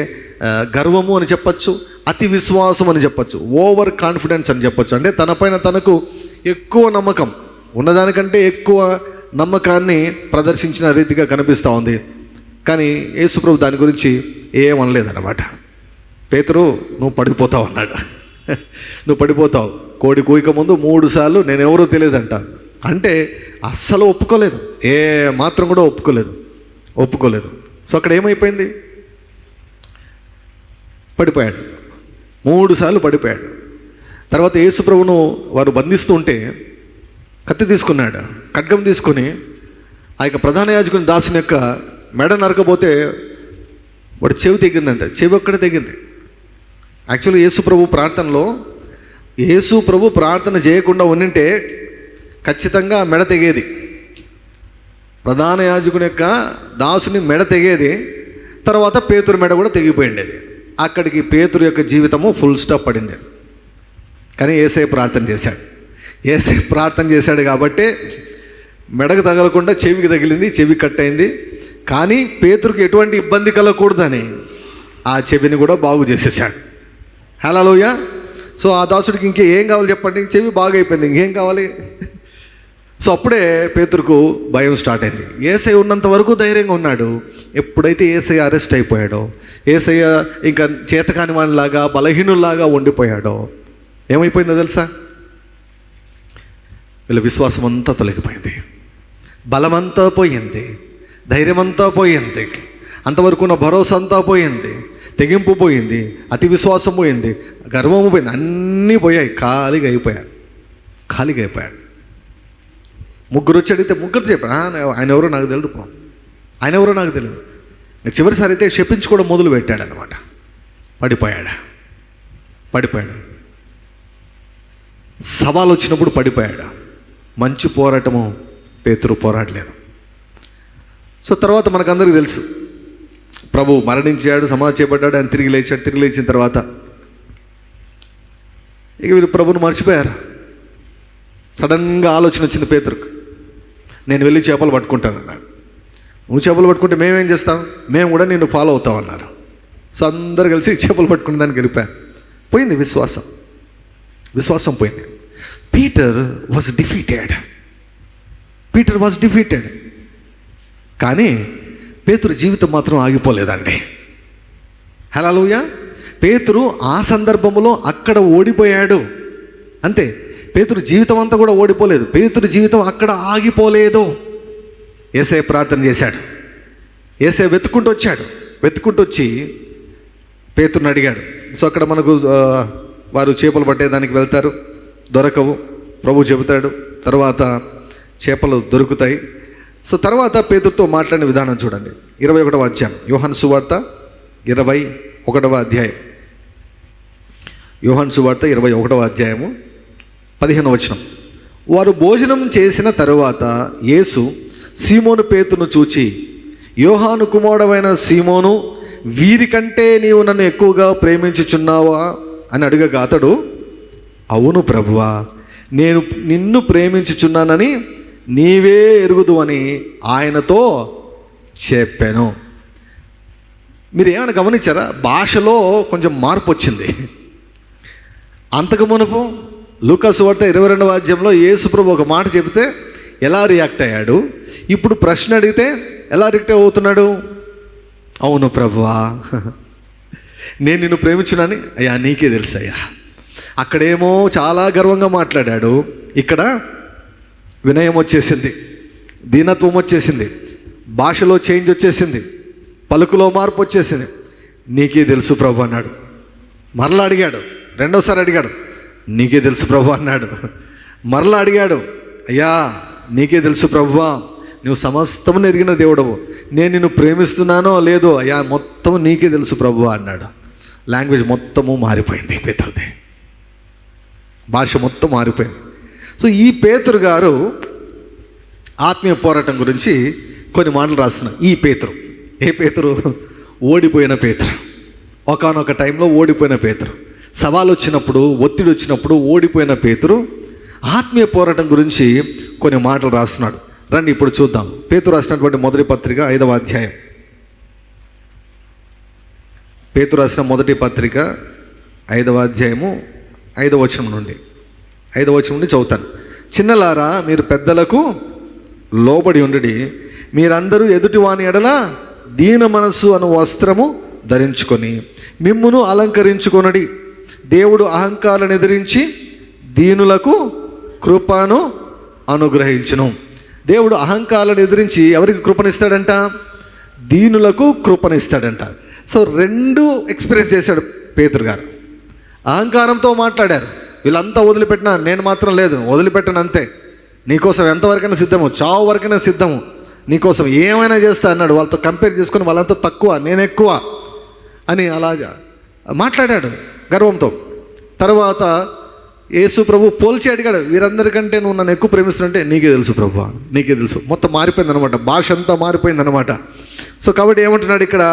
A: గర్వము అని చెప్పచ్చు, అతి విశ్వాసం అని చెప్పచ్చు, ఓవర్ కాన్ఫిడెన్స్ అని చెప్పచ్చు. అంటే తనపైన తనకు ఎక్కువ నమ్మకం, ఉన్నదానికంటే ఎక్కువ నమ్మకాన్ని ప్రదర్శించిన రీతిగా కనిపిస్తూ ఉంది. కానీ యేసుప్రభు దాని గురించి ఏమనలేదన్నమాట. పేతురు, నువ్వు పడిపోతావు అన్నాడు. నువ్వు పడిపోతావు. కోడి కూయక ముందు 3 సార్లు నేను ఎవరో తెలియదంట. అంటే అస్సలు ఒప్పుకోలేదు, ఏ మాత్రం కూడా ఒప్పుకోలేదు. సో అక్కడ ఏమైపోయింది? పడిపోయాడు. 3 సార్లు పడిపోయాడు. తర్వాత యేసుప్రభును వారు బంధిస్తూ ఉంటే కత్తి తీసుకున్నాడు, ఖడ్గం తీసుకొని ఆ యొక్క ప్రధాన యాజకుని దాసుని యొక్క మెడ నరకపోతే వాడు చెవి తెగిందంటే, చెవి ఒక్కడే తెగింది. యాక్చువల్లీ యేసు ప్రభు ప్రార్థన చేయకుండా ఉండింటే ఖచ్చితంగా మెడ తెగేది. ప్రధాన యాజకుని యొక్క దాసుని మెడ తెగేది. తర్వాత పేతురు మెడ కూడా తెగిపోయిండేది. అక్కడికి పేతురు యొక్క జీవితము ఫుల్ స్టాప్ పడిండేది. కానీ యేసయ్య ప్రార్థన చేశాడు కాబట్టి మెడకు తగలకుండా చెవికి తగిలింది, చెవి కట్ అయింది. కానీ పేతురుకి ఎటువంటి ఇబ్బంది కలగకూడదని ఆ చెవిని కూడా బాగు చేసేసాడు. హల్లెలూయా. సో ఆ దాసుడికి ఇంకేం కావాలి చెప్పండి? చెవి బాగా అయిపోయింది, ఇంకేం కావాలి? సో అప్పుడే పేతురుకు భయం స్టార్ట్ అయింది. యేసయ్య ఉన్నంత వరకు ధైర్యంగా ఉన్నాడు. ఎప్పుడైతే యేసయ్య అరెస్ట్ అయిపోయాడో, యేసయ్య ఇంకా చేతకాని వానిలాగా బలహీనుల్లాగా ఉండిపోయాడో ఏమైపోయిందో తెలుసా? వీళ్ళ విశ్వాసం అంతా తొలగిపోయింది, బలమంతా పోయింది, ధైర్యమంతా పోయింది, అంతవరకు ఉన్న భరోసా అంతా పోయింది, తెగింపు పోయింది, అతి విశ్వాసం పోయింది, గర్వము పోయింది, అన్నీ పోయాయి. ఖాళీగా అయిపోయాడు. 3 వచ్చి అడిగితే 3 చెప్పాడు, ఆయన ఎవరో నాకు తెలియదు. చివరిసారి అయితే శపించుకోవడం మొదలు పెట్టాడు అనమాట. పడిపోయాడు. సవాలు వచ్చినప్పుడు పడిపోయాడు. మంచి పోరాటము పేతురు పోరాడలేదు. సో తర్వాత మనకందరికీ తెలుసు, ప్రభు మరణించాడు, సమాధి చేయబడ్డాడు, ఆయన తిరిగి లేచాడు. తిరిగి లేచిన తర్వాత ఇక వీళ్ళు ప్రభుని మర్చిపోయారు. సడన్గా ఆలోచన వచ్చింది పేతురుకు, నేను వెళ్ళి చేపలు పట్టుకుంటాను అన్నాడు. నువ్వు చేపలు పట్టుకుంటే మేమేం చేస్తాం, మేము కూడా నిన్ను ఫాలో అవుతాం అన్నారు. సో అందరు కలిసి చేపలు పట్టుకునే దానికి వెళ్ళిపోయారు. పోయింది విశ్వాసం పోయింది. Peter was defeated. కానీ పేతురు జీవితం మాత్రం ఆగిపోలేదండి. హల్లెలూయా. పేతురు ఆ సందర్భంలో అక్కడ ఓడిపోయాడు అంతే. పేతురు జీవితం అంతా కూడా ఓడిపోలేదు. పేతురు జీవితం అక్కడ ఆగిపోలేదు. యేసయ్య ప్రార్థన చేశాడు. యేసయ్య వెతుక్కుంటూ వచ్చి పేతురుని అడిగాడు. సో అక్కడ మనకు వారు చేపలు పట్టేదానికి వెళ్తారు, దొరకవు. ప్రభు చెబుతాడు, తర్వాత చేపలు దొరుకుతాయి. సో తర్వాత పేతురుతో మాట్లాడిన విధానం చూడండి. 21వ అధ్యాయం, యోహాను సువార్త 21వ అధ్యాయం. యోహాను సువార్త 21వ అధ్యాయము 15వ వచనం. వారు భోజనం చేసిన తరువాత యేసు సీమోను పేతురును చూచి, యోహాను కుమారుడవైన సీమోను, వీరికంటే నీవు నన్ను ఎక్కువగా ప్రేమించుచున్నావా అని అడగగా అతడు, అవును ప్రభువా, నేను నిన్ను ప్రేమించుచున్నానని నీవే ఎరుగుదు అని ఆయనతో చెప్పాను. మీరు ఏమైనా గమనించారా? భాషలో కొంచెం మార్పు వచ్చింది. అంతకు మునుపు లూకా సువార్త 22వ అధ్యాయంలో యేసు ప్రభు ఒక మాట చెబితే ఎలా రియాక్ట్ అయ్యాడు, ఇప్పుడు ప్రశ్న అడిగితే ఎలా రియాక్ట్ అవుతున్నాడు? అవును ప్రభువా, నేను నిన్ను ప్రేమించున్నాని అయ్యా నీకే తెలుసు అయ్యా. అక్కడేమో చాలా గర్వంగా మాట్లాడాడు, ఇక్కడ వినయం వచ్చేసింది, దీనత్వం వచ్చేసింది, భాషలో చేంజ్ వచ్చేసింది, పలుకులో మార్పు వచ్చేసింది. నీకే తెలుసు ప్రభు అన్నాడు. మరలా అడిగాడు, రెండోసారి అడిగాడు, నీకే తెలుసు ప్రభు అన్నాడు. మరలా అడిగాడు, అయ్యా నీకే తెలుసు ప్రభువా, నువ్వు సమస్తము ఎరిగిన దేవుడవు, నేను నిన్ను ప్రేమిస్తున్నానో లేదో అయ్యా మొత్తం నీకే తెలుసు ప్రభువా అన్నాడు. లాంగ్వేజ్ మొత్తము మారిపోయింది పేతురుది, భాష మొత్తం మారిపోయింది. సో ఈ పేతురు గారు ఆత్మీయ పోరాటం గురించి కొన్ని మాటలు రాస్తున్నారు. ఈ పేతురు, ఏ పేతురు? ఓడిపోయిన పేతురు. ఒకానొక టైంలో ఓడిపోయిన పేతురు, సవాలు వచ్చినప్పుడు, ఒత్తిడి వచ్చినప్పుడు ఓడిపోయిన పేతురు ఆత్మీయ పోరాటం గురించి కొన్ని మాటలు రాస్తున్నాడు. రండి ఇప్పుడు చూద్దాం. పేతురు రాసినటువంటి మొదటి పత్రిక 5వ అధ్యాయం. పేతురు రాసిన మొదటి పత్రిక 5వ అధ్యాయము 5వ వచనం నుండి చదువుతాను. చిన్నలారా, మీరు పెద్దలకు లోబడి ఉండుడి, మీరందరూ ఎదుటి వాని ఎడల దీన మనస్సు అను వస్త్రము ధరించుకొని మిమ్మును అలంకరించుకొనడి. దేవుడు అహంకారాలను ఎదిరించి దీనులకు కృపను అనుగ్రహించును. దేవుడు అహంకారాలను ఎదిరించి ఎవరికి కృపనిస్తాడంట? దీనులకు కృపనిస్తాడంట. సో రెండు ఎక్స్పీరియన్స్ చేశాడు పేతురు గారు. అహంకారంతో మాట్లాడారు, వీళ్ళంతా వదిలిపెట్టినా నేను మాత్రం లేదు, వదిలిపెట్టను అంతే, నీకోసం ఎంతవరకైనా సిద్ధము, చావు వరకైనా సిద్ధము, నీకోసం ఏమైనా చేస్తా అన్నాడు. వాళ్ళతో కంపేర్ చేసుకుని వాళ్ళంతా తక్కువ, నేను ఎక్కువ అని అలా మాట్లాడాడు గర్వంతో. తర్వాత యేసు ప్రభు పోల్చి అడిగాడు, వీరందరికంటే నువ్వు నన్ను ఎక్కువ ప్రేమిస్తున్నంటే నీకే తెలుసు ప్రభు, నీకే తెలుసు. మొత్తం మారిపోయింది అనమాట, భాష అంతా మారిపోయింది అనమాట. సో కాబట్టి ఏమంటున్నాడు ఇక్కడ?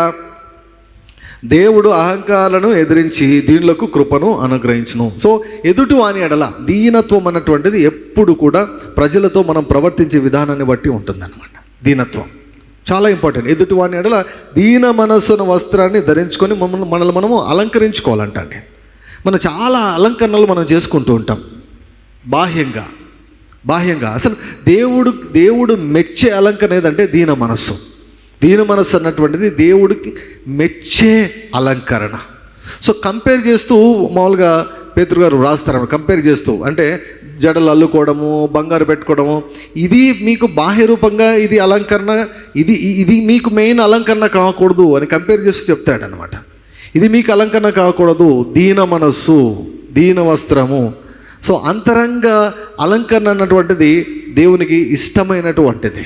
A: దేవుడు అహంకారాలను ఎదిరించి దీనులకు కృపను అనుగ్రహించును. సో ఎదుటి వాని ఎడల దీనత్వం అన్నటువంటిది ఎప్పుడు కూడా ప్రజలతో మనం ప్రవర్తించే విధానాన్ని బట్టి ఉంటుందన్నమాట. దీనత్వం చాలా ఇంపార్టెంట్. ఎదుటి వాని ఎడల దీన మనస్సున వస్త్రాన్ని ధరించుకొని మనల్ని మనము అలంకరించుకోవాలంట అండి. మనం చాలా అలంకరణలు మనం చేసుకుంటూ ఉంటాం బాహ్యంగా. అసలు దేవుడు మెచ్చే అలంకరణ ఏదంటే దీన మనస్సు. దీన మనస్సు అన్నటువంటిది దేవుడికి మెచ్చే అలంకరణ. సో కంపేర్ చేస్తూ మామూలుగా పేతురు గారు రాస్తారు, కంపేర్ చేస్తూ అంటే జడలు అల్లుకోవడము, బంగారు పెట్టుకోవడము, ఇది మీకు బాహ్య రూపంగా ఇది అలంకరణ, ఇది మీకు మెయిన్ అలంకరణ కాకూడదు అని కంపేర్ చేస్తూ చెప్తాడనమాట. ఇది మీకు అలంకరణ కాకూడదు, దీన మనస్సు, దీన వస్త్రము. సో అంతరంగ అలంకరణ అన్నటువంటిది దేవునికి ఇష్టమైనటువంటిది.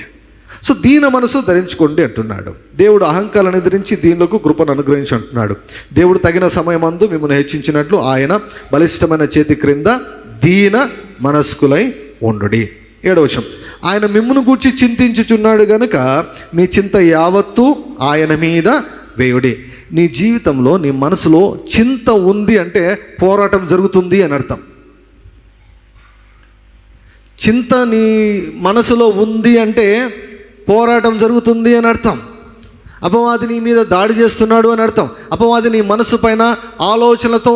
A: సో దీన మనసు ధరించుకోండి అంటున్నాడు. దేవుడు అహంకారాన్ని ధరించి దీనులకు కృపను అనుగ్రహించి అంటున్నాడు. దేవుడు తగిన సమయమందు మిమ్మల్ని హెచ్చించినట్లు ఆయన బలిష్టమైన చేతి క్రింద దీన మనస్కులై ఉండుడి. 7వ వచనం, ఆయన మిమ్మును గూర్చి చింతించుచున్నాడు గనుక మీ చింత యావత్తు ఆయన మీద వేయుడి. నీ జీవితంలో నీ మనసులో చింత ఉంది అంటే పోరాటం జరుగుతుంది అని అర్థం. చింత నీ మనసులో ఉంది అంటే పోరాటం జరుగుతుంది అని అర్థం. అపవాది నీ మీద దాడి చేస్తున్నాడు అని అర్థం. అపవాది నీ మనసు పైన ఆలోచనలతో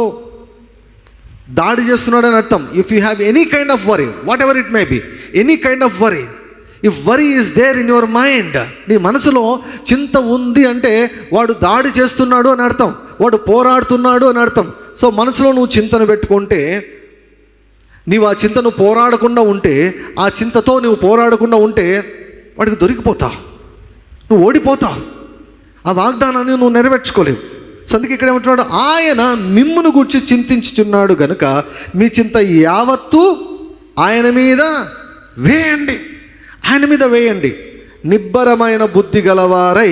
A: దాడి చేస్తున్నాడు అని అర్థం. If you have any kind of worry, whatever it may be, any kind of worry, if worry is there in your mind, నీ మనసులో చింత ఉంది అంటే వాడు దాడి చేస్తున్నాడు అని అర్థం, వాడు పోరాడుతున్నాడు అని అర్థం. సో మనసులో నువ్వు చింతను పెట్టుకుంటే, నీవు ఆ చింతను పోరాడకుండా ఉంటే, ఆ చింతతో నువ్వు పోరాడకుండా ఉంటే వాడికి దొరికిపోతావు, నువ్వు ఓడిపోతావు, ఆ వాగ్దానాన్ని నువ్వు నెరవేర్చుకోలేవు. సో అందుకే ఇక్కడ ఏమంటున్నాడు, ఆయన మిమ్మును గూర్చి చింతించుచున్నాడు గనుక మీ చింత యావత్తు ఆయన మీద వేయండి, ఆయన మీద వేయండి. నిబ్బరమైన బుద్ధి గలవారై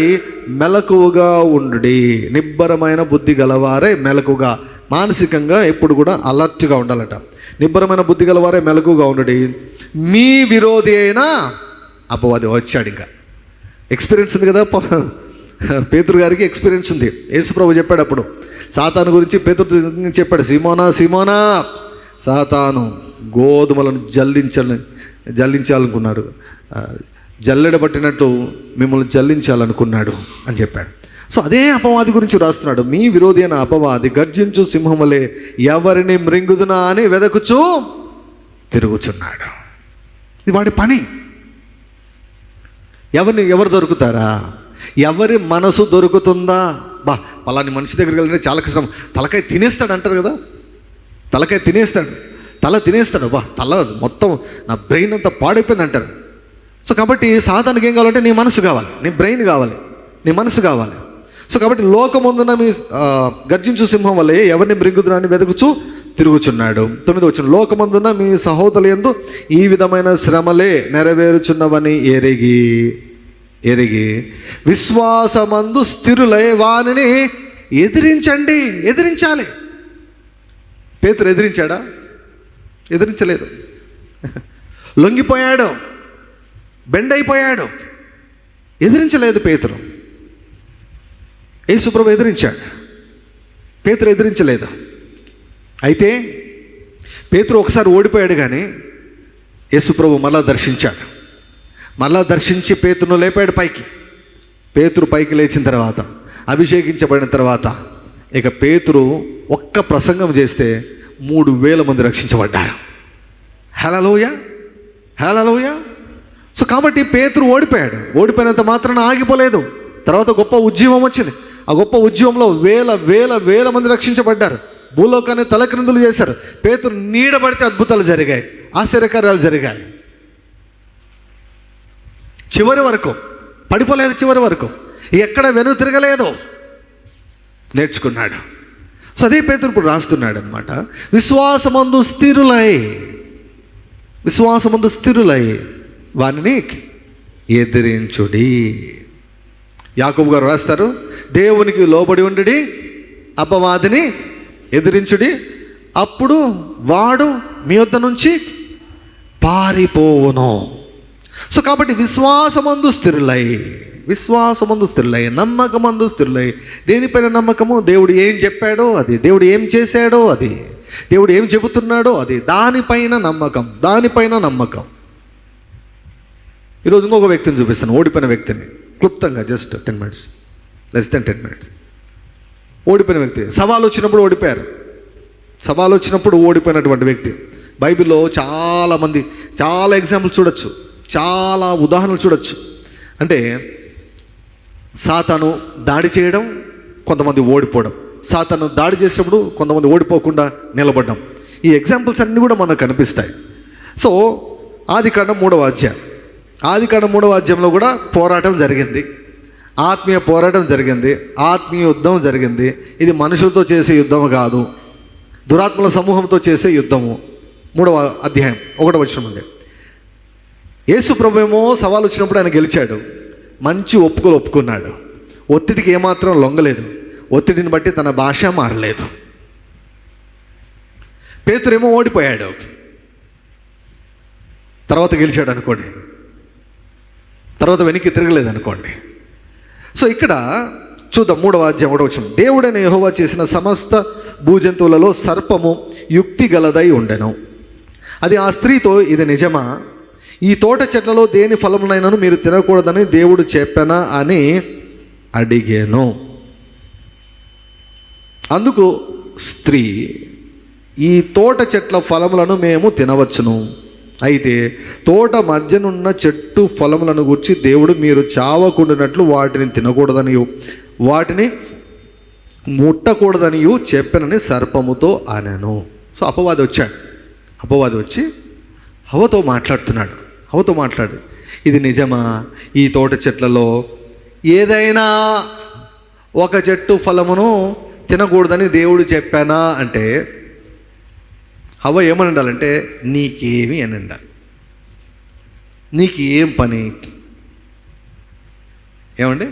A: మెలకువగా ఉండుడి. నిబ్బరమైన బుద్ధి గలవారై మెలకుగా, మానసికంగా ఎప్పుడు కూడా అలర్ట్గా ఉండాలట. నిబ్బరమైన బుద్ధి గలవారై మెలకుగా ఉండుడి. మీ విరోధి అయినా అపవాది వచ్చాడు. ఇంకా ఎక్స్పీరియన్స్ ఉంది కదా, పేతురు గారికి ఎక్స్పీరియన్స్ ఉంది. యేసుప్రభు చెప్పాడు అప్పుడు సాతాను గురించి, పేతురు చెప్పాడు, సీమోనా సీమోనా, సాతాను గోధుమలను జల్లించాలనుకున్నాడు, జల్లెడ పట్టినట్టు మిమ్మల్ని జల్లించాలనుకున్నాడు అని చెప్పాడు. సో అదే అపవాది గురించి రాస్తున్నాడు. మీ విరోధి అయిన అపవాది గర్జించు సింహములే ఎవరిని మృంగుదునా అని వెదకుచూ తిరుగుచున్నాడు. ఇది వాడి పని. ఎవరు దొరుకుతారా? ఎవరి మనసు దొరుకుతుందా? పలాని మనిషి దగ్గరికి వెళ్ళినా చాలా కష్టం, తలకాయ తినేస్తాడు అంటారు కదా, తలకాయ తినేస్తాడు, తల తినేస్తాడు, తల మొత్తం నా బ్రెయిన్ అంతా పాడైపోయింది అంటారు. సో కాబట్టి సాతానికి ఏం కావాలంటే నీ మనసు కావాలి, నీ బ్రెయిన్ కావాలి, నీ మనసు కావాలి. సో కాబట్టి లోకమందున మీ గర్జించు సింహం వల్లే ఎవరిని మృంగుదునని వెతుకుచూ తిరుగుచున్నాడు. 9వ వచనం, లోకమందున మీ సహోదరుల యందు ఈ విధమైన శ్రమలే నెరవేరుచున్నవని ఎరిగి విశ్వాసమందు స్థిరులై వానిని ఎదిరించండి. ఎదిరించాలి. పేతురు ఎదిరించాడా? ఎదిరించలేదు. లొంగిపోయాడు, బెండ్ అయిపోయాడు, ఎదిరించలేదు పేతురు. యేసుప్రభు ఎదిరించాడు, పేతురు ఎదిరించలేదు. అయితే పేతురు ఒకసారి ఓడిపోయాడు, కానీ యేసుప్రభు మళ్ళా దర్శించాడు. మళ్ళా దర్శించి పేతురును లేపాడు పైకి. పేతురు పైకి లేచిన తర్వాత, అభిషేకించబడిన తర్వాత, ఇక పేతురు ఒక్క ప్రసంగం చేస్తే 3,000 మంది రక్షించబడ్డారు. హల్లెలూయా, హల్లెలూయా. సో కాబట్టి పేతురు ఓడిపోయాడు. ఓడిపోయినంత మాత్రాన ఆగిపోలేదు. తర్వాత గొప్ప ఉద్యమం వచ్చింది. ఆ గొప్ప ఉద్యమంలో వేల మంది రక్షించబడ్డారు. భూలోకాన్ని తలక్రిందులు చేశారు. పేతురు నీడబడితే అద్భుతాలు జరిగాయి, ఆశ్చర్యకార్యాలు జరిగాయి. చివరి వరకు పడిపోలేదు, చివరి వరకు ఎక్కడ వెను తిరగలేదు, నేర్చుకున్నాడు. సో అదే పేతురు ఇప్పుడు రాస్తున్నాడు అనమాట. విశ్వాసమందు స్థిరులై వానిని ఎదిరించుడి. యాకోబు గారు రాస్తారు, దేవునికి లోబడి ఉండుడి, అపవాదిని ఎదిరించుడి, అప్పుడు వాడు మీ వద్ద నుంచి పారిపోవును. సో కాబట్టి విశ్వాసమందు స్థిరులై, నమ్మకమందు స్థిరులై. దేనిపైన నమ్మకము? దేవుడు ఏం చెప్పాడో అది, దేవుడు ఏం చేశాడో అది, దేవుడు ఏం చెబుతున్నాడో అది, దానిపైన నమ్మకం. ఈరోజు ఇంకొక వ్యక్తిని చూపిస్తాను, ఓడిపోయిన వ్యక్తిని, క్లుప్తంగా, just 10 minutes, less than 10 minutes. ఓడిపోయిన వ్యక్తి, సవాలు వచ్చినప్పుడు ఓడిపోయినటువంటి వ్యక్తి. బైబిల్లో చాలామంది, చాలా ఎగ్జాంపుల్స్ చూడొచ్చు, చాలా ఉదాహరణలు చూడొచ్చు. అంటే సాతాను దాడి చేయడం, కొంతమంది ఓడిపోవడం, సాతాను దాడి చేసినప్పుడు కొంతమంది ఓడిపోకుండా నిలబడడం. ఈ ఎగ్జాంపుల్స్ అన్నీ కూడా మనకు కనిపిస్తాయి. సో ఆదికాండం 3వ అధ్యాయంలో కూడా పోరాటం జరిగింది, ఆత్మీయ పోరాటం జరిగింది, ఆత్మీయ యుద్ధం జరిగింది. ఇది మనుషులతో చేసే యుద్ధం కాదు, దురాత్మల సమూహంతో చేసే యుద్ధము. 3వ అధ్యాయం 1వ వచనం నుండి. యేసు ప్రభు ఏమో సవాలు వచ్చినప్పుడు ఆయన గెలిచాడు, మంచి ఒప్పుకున్నాడు, ఒత్తిడికి ఏమాత్రం లొంగలేదు, ఒత్తిడిని బట్టి తన భాష మారలేదు. పేతురేమో ఓడిపోయాడు, తర్వాత గెలిచాడు అనుకోండి, తర్వాత వెనక్కి తిరగలేదు అనుకోండి. సో ఇక్కడ చూద్దాం 3వ అధ్యాయం 1వ వచనం. దేవుడైన యెహోవా చేసిన సమస్త భూజంతువులలో సర్పము యుక్తి గలదై ఉండెను. అది ఆ స్త్రీతో, ఇది నిజమా? ఈ తోట చెట్లలో దేని ఫలమునైనను మీరు తినకూడదని దేవుడు చెప్పానా అని అడిగాను. అందుకు స్త్రీ, ఈ తోట చెట్ల ఫలములను మేము తినవచ్చును, అయితే తోట మధ్యనున్న చెట్టు ఫలములను గూర్చి దేవుడు మీరు చావకుండానట్లు వాటిని తినకూడదనియు వాటిని ముట్టకూడదనియు చెప్పనని సర్పముతో అనెను. సో అపవాది వచ్చాడు. అపవాది వచ్చి హవ్వతో మాట్లాడుతున్నాడు. హవ్వతో మాట్లాడు, ఇది నిజమా? ఈ తోట చెట్లలో ఏదైనా ఒక చెట్టు ఫలమును తినకూడదని దేవుడు చెప్పానా అంటే హవ్వ ఏమని ఉండాలంటే, నీకేమి అని ఉండాలి. నీకు ఏం పని? ఏమండి?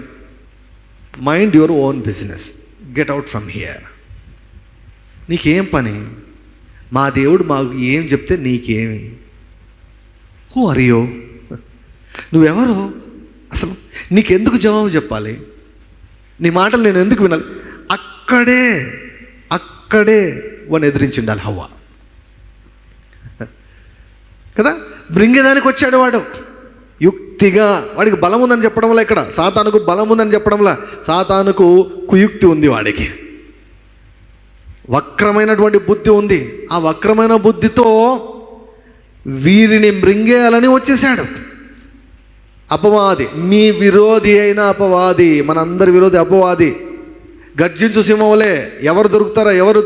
A: Mind your own business, get out from here. నీకేం పని? మా దేవుడు మాకు ఏం చెప్తే నీకేమి? Who are you? నువ్వెవరు అసలు? నీకెందుకు జవాబు చెప్పాలి? నీ మాటలు నేను ఎందుకు వినాలి? అక్కడే వాడిని ఎదిరించి ఉండాలి హవ్వ కదా. బ్రింగేదానికి వచ్చాడు వాడు యుక్తిగా. వాడికి బలం ఉందని చెప్పడంలా, ఇక్కడ సాతానుకు బలం ఉందని చెప్పడంలా, సాతానుకు కుయుక్తి ఉంది. వాడికి వక్రమైనటువంటి బుద్ధి ఉంది. ఆ వక్రమైన బుద్ధితో వీరిని మృంగేయాలని వచ్చేసాడు అపవాది. మీ విరోధి అయిన అపవాది, మనందరి విరోధి అపవాది. గర్జించు సింహంలే ఎవరు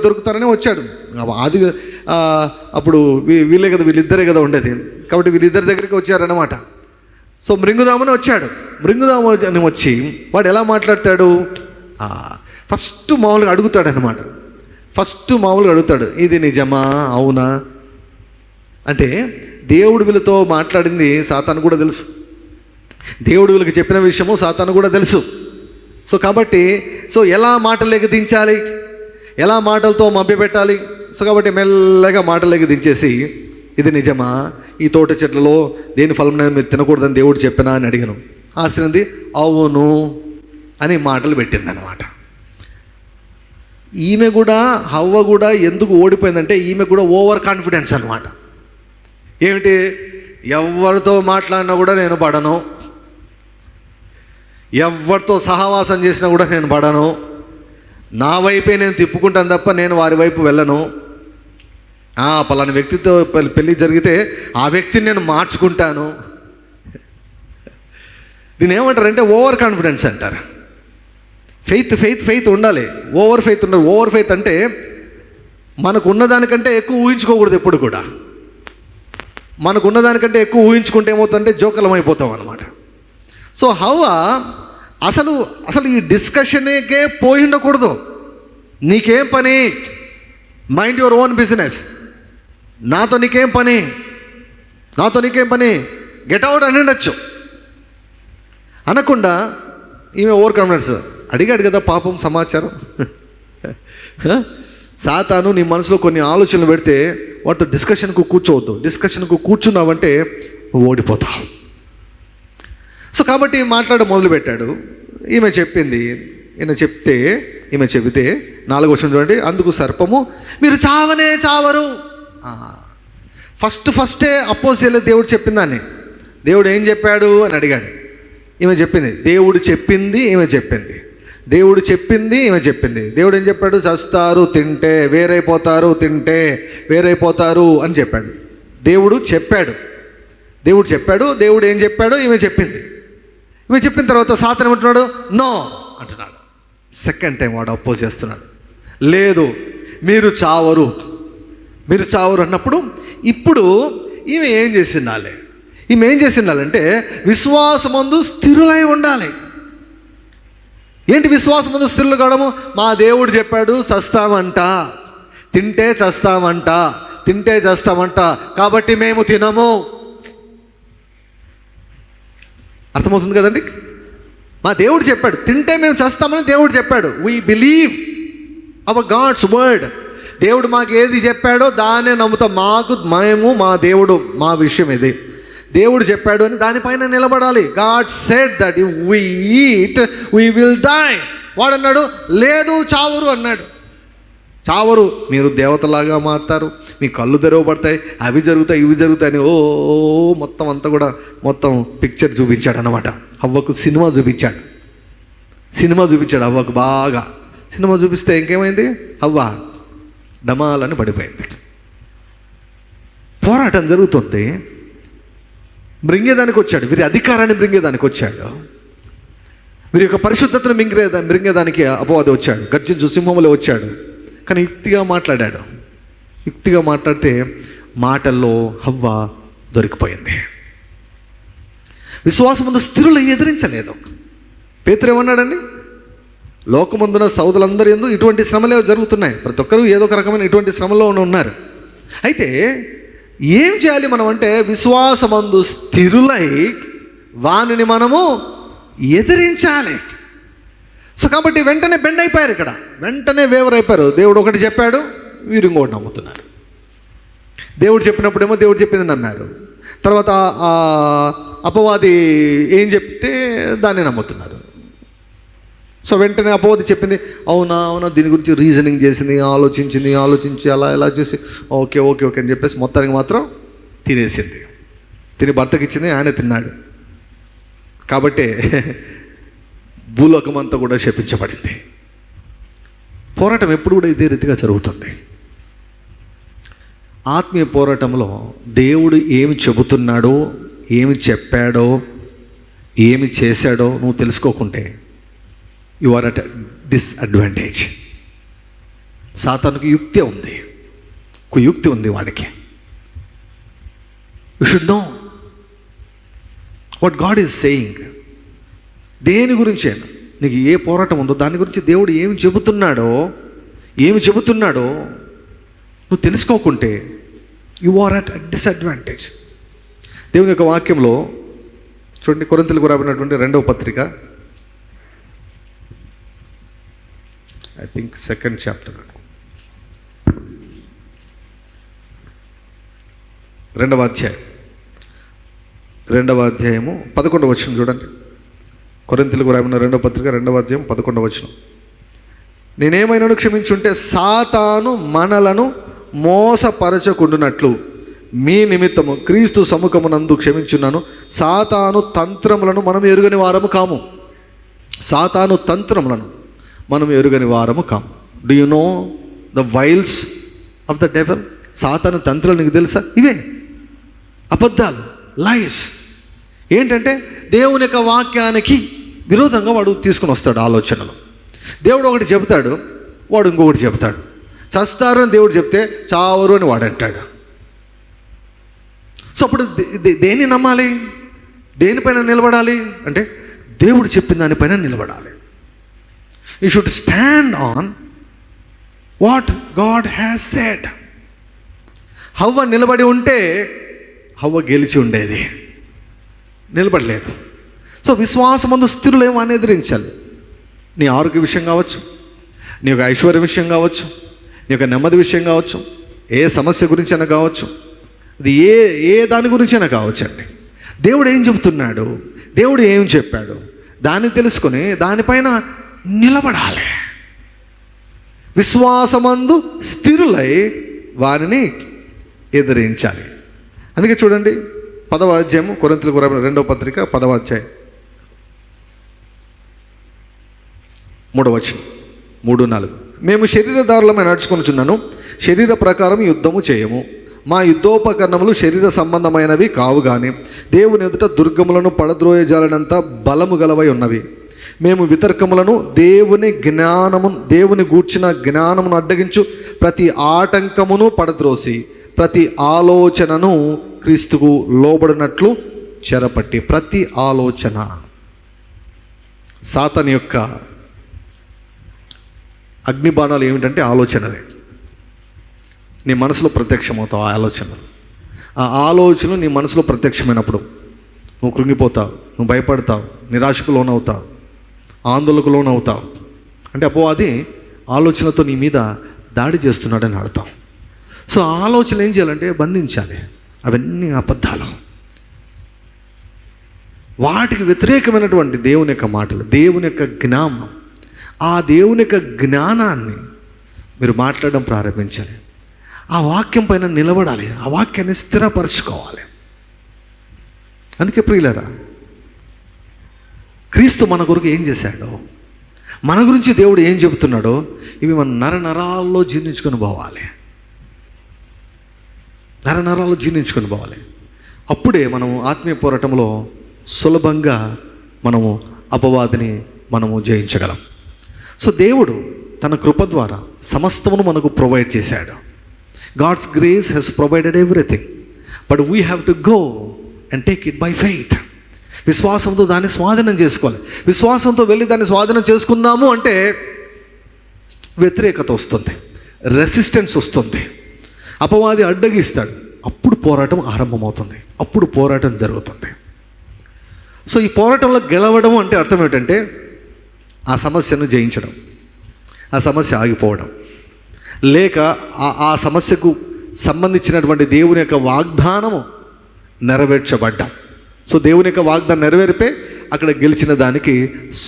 A: దొరుకుతారని వచ్చాడు. అది అప్పుడు వీళ్ళిద్దరే కదా ఉండేది, కాబట్టి వీళ్ళిద్దరి దగ్గరికి వచ్చారన్నమాట. సో మృంగుదామని వచ్చాడు. మృంగుదామని వచ్చి వాడు ఎలా మాట్లాడతాడు? ఫస్ట్ మామూలుగా అడుగుతాడనమాట. ఇది నిజమా, అవునా అంటే దేవుడు వీళ్ళతో మాట్లాడింది సాతాను కూడా తెలుసు. దేవుడు వీళ్ళకి చెప్పిన విషయము సాతాను కూడా తెలుసు. సో కాబట్టి ఎలా మాటలేక దించాలి, ఎలా మాటలతో మభ్యపెట్టాలి? సో కాబట్టి మెల్లగా మాటలేక దించేసి, ఇది నిజమా? ఈ తోట చెట్లలో దేని ఫలం మీరు తినకూడదని దేవుడు చెప్పినా అని అడిగాను. ఆశ్రయింది అవును అని మాటలు పెట్టిందనమాట. ఈమె కూడా, హవ్వ కూడా ఎందుకు ఓడిపోయిందంటే ఈమె కూడా ఓవర్ కాన్ఫిడెన్స్ అనమాట. ఏమిటి? ఎవరితో మాట్లాడినా కూడా నేను పడను, ఎవరితో సహవాసం చేసినా కూడా నేను పడను, నా వైపే నేను తిప్పుకుంటాను తప్ప నేను వారి వైపు వెళ్ళను. పలానా వ్యక్తితో పెళ్ళి జరిగితే ఆ వ్యక్తిని నేను మార్చుకుంటాను. దీన్ని ఏమంటారంటే ఓవర్ కాన్ఫిడెన్స్ అంటారు. ఫెయిత్ ఉండాలి, ఓవర్ ఫెయిత్ ఉండాలి. ఓవర్ ఫెయిత్ అంటే మనకు ఉన్నదానికంటే ఎక్కువ ఊహించుకోకూడదు. ఎప్పుడు కూడా మనకు ఉన్నదానికంటే ఎక్కువ ఊహించుకుంటే ఏమవుతుందంటే జోకలం అయిపోతాం అనమాట. సో హవ్వ అసలు ఈ డిస్కషన్కే పోయి ఉండకూడదు. నీకేం పని? Mind your own business. నాతో నీకేం పని? గెట్ అవుట్ అని ఉండొచ్చు. అనకుండా ఈమె ఓవర్ కాన్ఫిడెన్స్. అడిగాడు కదా పాపం సమాచారం. సాతాను నీ మనసులో కొన్ని ఆలోచనలు పెడితే వాటితో డిస్కషన్కు కూర్చోవద్దు. డిస్కషన్కు కూర్చున్నావంటే ఓడిపోతావు. సో కాబట్టి మాట్లాడ మొదలుపెట్టాడు. ఈమె చెప్పింది. ఈమె చెబితే 4వ వచనం చూడండి. అందుకు సర్పము, మీరు చావనే చావరు. ఫస్టే అపోజ్ చేయలేదు దేవుడు చెప్పిందాన్ని. దేవుడు ఏం చెప్పాడు అని అడిగాడు. ఈమె చెప్పింది దేవుడు చెప్పింది. ఈమె చెప్పింది దేవుడు ఏం చెప్పాడు? చస్తారు తింటే, వేరైపోతారు తింటే వేరైపోతారు అని చెప్పాడు. దేవుడు చెప్పాడు. దేవుడు ఏం చెప్పాడు? ఈమె చెప్పింది. చెప్పిన తర్వాత సాతాను ఏమంటున్నాడు? నో అంటున్నాడు. సెకండ్ టైం వాడు అపోజ్ చేస్తున్నాడు. లేదు, మీరు చావరు అన్నప్పుడు ఇప్పుడు ఈమె ఏం చేసి ఉండాలంటే విశ్వాసమందు స్థిరులై ఉండాలి. ఏంటి విశ్వాసమందు స్థిరులు కావడము? మా దేవుడు చెప్పాడు చస్తామంట, తింటే చస్తామంట, కాబట్టి మేము తినము. అర్థమవుతుంది కదండి? మా దేవుడు చెప్పాడు తింటే మేము చేస్తామని దేవుడు చెప్పాడు. We believe our God's word. దేవుడు మాకు ఏది చెప్పాడో దాన్నే నమ్ముతాం. మా దేవుడు మా విషయం ఇది. దేవుడు చెప్పాడు అని దానిపైన నిలబడాలి. God said that if we eat we will die. వాడు అన్నాడు లేదు చావరు అన్నాడు. చావరు, మీరు దేవతలాగా మారుతారు, మీ కళ్ళు తెరవబడతాయి, అవి జరుగుతాయి ఇవి జరుగుతాయని ఓ మొత్తం అంతా కూడా మొత్తం పిక్చర్ చూపించాడు అన్నమాట. హవ్వకు సినిమా చూపించాడు హవ్వకు బాగా. సినిమా చూపిస్తే ఇంకేమైంది, హవ్వ డమాలని పడిపోయింది. పోరాటం జరుగుతుంది, మృంగేదానికి వచ్చాడు, వీరి అధికారాన్ని మృంగేదానికి వచ్చాడు, వీరి యొక్క పరిశుద్ధతను మృంగేదానికి అపవాది వచ్చాడు, గర్జించు సింహములో వచ్చాడు. కానీ యుక్తిగా మాట్లాడితే మాటల్లో హవ్వ దొరికిపోయింది. విశ్వాసముందు స్థిరులు ఎదిరించలేదు. పేతురు ఏమన్నాడండి, లోకమందున సౌదులందరి యందు ఇటువంటి శ్రమలే జరుగుతున్నాయి. ప్రతి ఒక్కరూ ఏదో ఒక రకమైన ఇటువంటి శ్రమలో ఉన్నారు. అయితే ఏం చేయాలి మనం అంటే, విశ్వాసమందు స్థిరులై వానిని మనము ఎదిరించాలి. సో కాబట్టి వెంటనే బెండ్ అయిపోయారు, ఇక్కడ వెంటనే వేవర్ అయిపోయారు. దేవుడు ఒకటి చెప్పాడు, వీరు ఇంకోటి నమ్ముతున్నారు. దేవుడు చెప్పినప్పుడేమో దేవుడు చెప్పింది నమ్మారు, తర్వాత అపవాది ఏం చెప్తే దాన్ని నమ్ముతున్నారు. సో వెంటనే అపవాది చెప్పింది అవునా దీని గురించి రీజనింగ్ చేసింది, ఆలోచించి అలా ఎలా చేసి ఓకే అని చెప్పేసి మొత్తానికి మాత్రం తినేసింది. తిని భర్తకి ఇచ్చింది, ఆయన తిన్నాడు. కాబట్టి భూలోకం అంతా కూడా శపించబడింది. పోరాటం ఎప్పుడు కూడా ఇదే రీతిగా జరుగుతుంది. ఆత్మీయ పోరాటంలో దేవుడు ఏమి చెబుతున్నాడో, ఏమి చెప్పాడో, ఏమి చేశాడో నువ్వు తెలుసుకోకుంటే యు ఆర్ అట్ డిస్అడ్వాంటేజ్. సాతానుకు యుక్తి ఉంది వాడికి. You should know what God is saying. దేని గురించి నీకు ఏ పోరాటం ఉందో దాని గురించి దేవుడు ఏమి చెబుతున్నాడో నువ్వు తెలుసుకోకుంటే యు ఆర్ అట్ డిస్అడ్వాంటేజ్. దేవుని యొక్క వాక్యంలో చూడండి, కొరింథీయులకు రాబడినటువంటి 2వ పత్రిక, ఐ థింక్ 2nd చాప్టర్, 2వ అధ్యాయము 11వ వచనం చూడండి. కొరింథీయులకు రాబడిన 2వ పత్రిక 2వ అధ్యాయం 11వ వచనం. నేనేమైనాను క్షమించుంటే సాతాను మనలను మోసపరచకుండునట్లు మీ నిమిత్తము క్రీస్తు సముఖమునందు క్షమించున్నాను. సాతాను తంత్రములను మనం ఎరుగని వారము కాము. Do you know the vials of the devil? సాతాను తంత్రాలు నీకు తెలుసా? ఇవే అబద్ధాలు, లైస్. ఏంటంటే దేవుని యొక్క వాక్యానికి విరోధంగా వాడు తీసుకుని వస్తాడు ఆలోచనలు. దేవుడు ఒకటి చెబుతాడు, వాడు ఇంకొకటి చెబుతాడు. చస్తారు అని దేవుడు చెప్తే చావరు అని వాడు అంటాడు. సో అప్పుడు దేన్ని నమ్మాలి, దేనిపైన నిలబడాలి అంటే దేవుడు చెప్పిన దానిపైన నిలబడాలి. You should stand on what God has said. హవ్వ నిలబడి ఉంటే హవ్వ గెలిచి ఉండేది, నిలబడలేదు. సో విశ్వాసమందు స్థిరులేమో అని ఎదిరించాలి. నీ ఆరోగ్య విషయం కావచ్చు, నీ యొక్క ఐశ్వర్య విషయం కావచ్చు, నీ యొక్క నెమ్మది విషయం కావచ్చు, ఏ సమస్య గురించి అయినా కావచ్చు, అది ఏ దాని గురించి అయినా కావచ్చు అండి. దేవుడు ఏం చెబుతున్నాడు, దేవుడు ఏం చెప్పాడు, దాన్ని తెలుసుకొని దానిపైన నిలబడాలి. విశ్వాసమందు స్థిరులై వారిని ఎదిరించాలి. అందుకే చూడండి 10వ అధ్యాయము, కొరింథీయులకు రాబడిన 2వ పత్రిక 10వ అధ్యాయం 3వ వచనం, 3-4. మేము శరీరదారులమై నడుచుకొనుచున్నాను, శరీర ప్రకారం యుద్ధము చేయము. మా యుద్ధోపకరణములు శరీర సంబంధమైనవి కావు కానీ దేవుని ఎదుట దుర్గములను పడద్రోయజాలనంత బలము గలవై ఉన్నవి. మేము వితర్కములను దేవుని గూర్చిన జ్ఞానమును అడ్డగించు ప్రతి ఆటంకమును పడద్రోసి ప్రతి ఆలోచనను క్రీస్తుకు లోబడినట్లు చెరపట్టి. ప్రతి ఆలోచన సాతాను యొక్క అగ్నిబాణాలు ఏమిటంటే ఆలోచనలే. నీ మనసులో ప్రత్యక్షమవుతావు ఆ ఆలోచనలు నీ మనసులో ప్రత్యక్షమైనప్పుడు నువ్వు కృంగిపోతావు, నువ్వు భయపడతావు, నిరాశకు లోనవుతావు, ఆందోళనకు లోనవుతావు. అంటే అపవాది ఆలోచనతో నీ మీద దాడి చేస్తున్నాడని అర్థం. సో ఆ ఆలోచన ఏం చేయాలంటే బంధించాలి. అవన్నీ అబద్ధాలు. వాటికి వ్యతిరేకమైనటువంటి దేవుని యొక్క మాటలు, దేవుని యొక్క జ్ఞానం, ఆ దేవుని యొక్క జ్ఞానాన్ని మీరు మాట్లాడడం ప్రారంభించాలి. ఆ వాక్యం పైన నిలబడాలి, ఆ వాక్యాన్ని స్థిరపరచుకోవాలి. అందుకే ప్రియులారా, క్రీస్తు మన కొరకు ఏం చేశాడో, మన గురించి దేవుడు ఏం చెబుతున్నాడో ఇవి మన నరాల్లో జీర్ణించుకొని పోవాలి. నరాల్లో జీర్ణించుకొని పోవాలి. అప్పుడే మనము ఆత్మీయ పోరాటంలో సులభంగా మనము అపవాదిని మనము జయించగలం. సో దేవుడు తన కృప ద్వారా సమస్తమును మనకు ప్రొవైడ్ చేశాడు. God's grace has provided everything, but we have to go and take it by faith. విశ్వాసంతో దాన్ని స్వాధీనం చేసుకోవాలి. విశ్వాసంతో వెళ్ళి దాన్ని స్వాధీనం చేసుకుందాము అంటే వ్యతిరేకత వస్తుంది, రెసిస్టెన్స్ వస్తుంది, అపవాది అడ్డగిస్తాడు. అప్పుడు పోరాటం ఆరంభమవుతుంది, అప్పుడు పోరాటం జరుగుతుంది. సో ఈ పోరాటంలో గెలవడం అంటే అర్థం ఏంటంటే ఆ సమస్యను జయించడం, ఆ సమస్య ఆగిపోవడం, లేక ఆ సమస్యకు సంబంధించినటువంటి దేవుని యొక్క వాగ్దానము నెరవేర్చబడ్డం. సో దేవుని యొక్క వాగ్దానం నెరవేరిపే అక్కడ గెలిచిన దానికి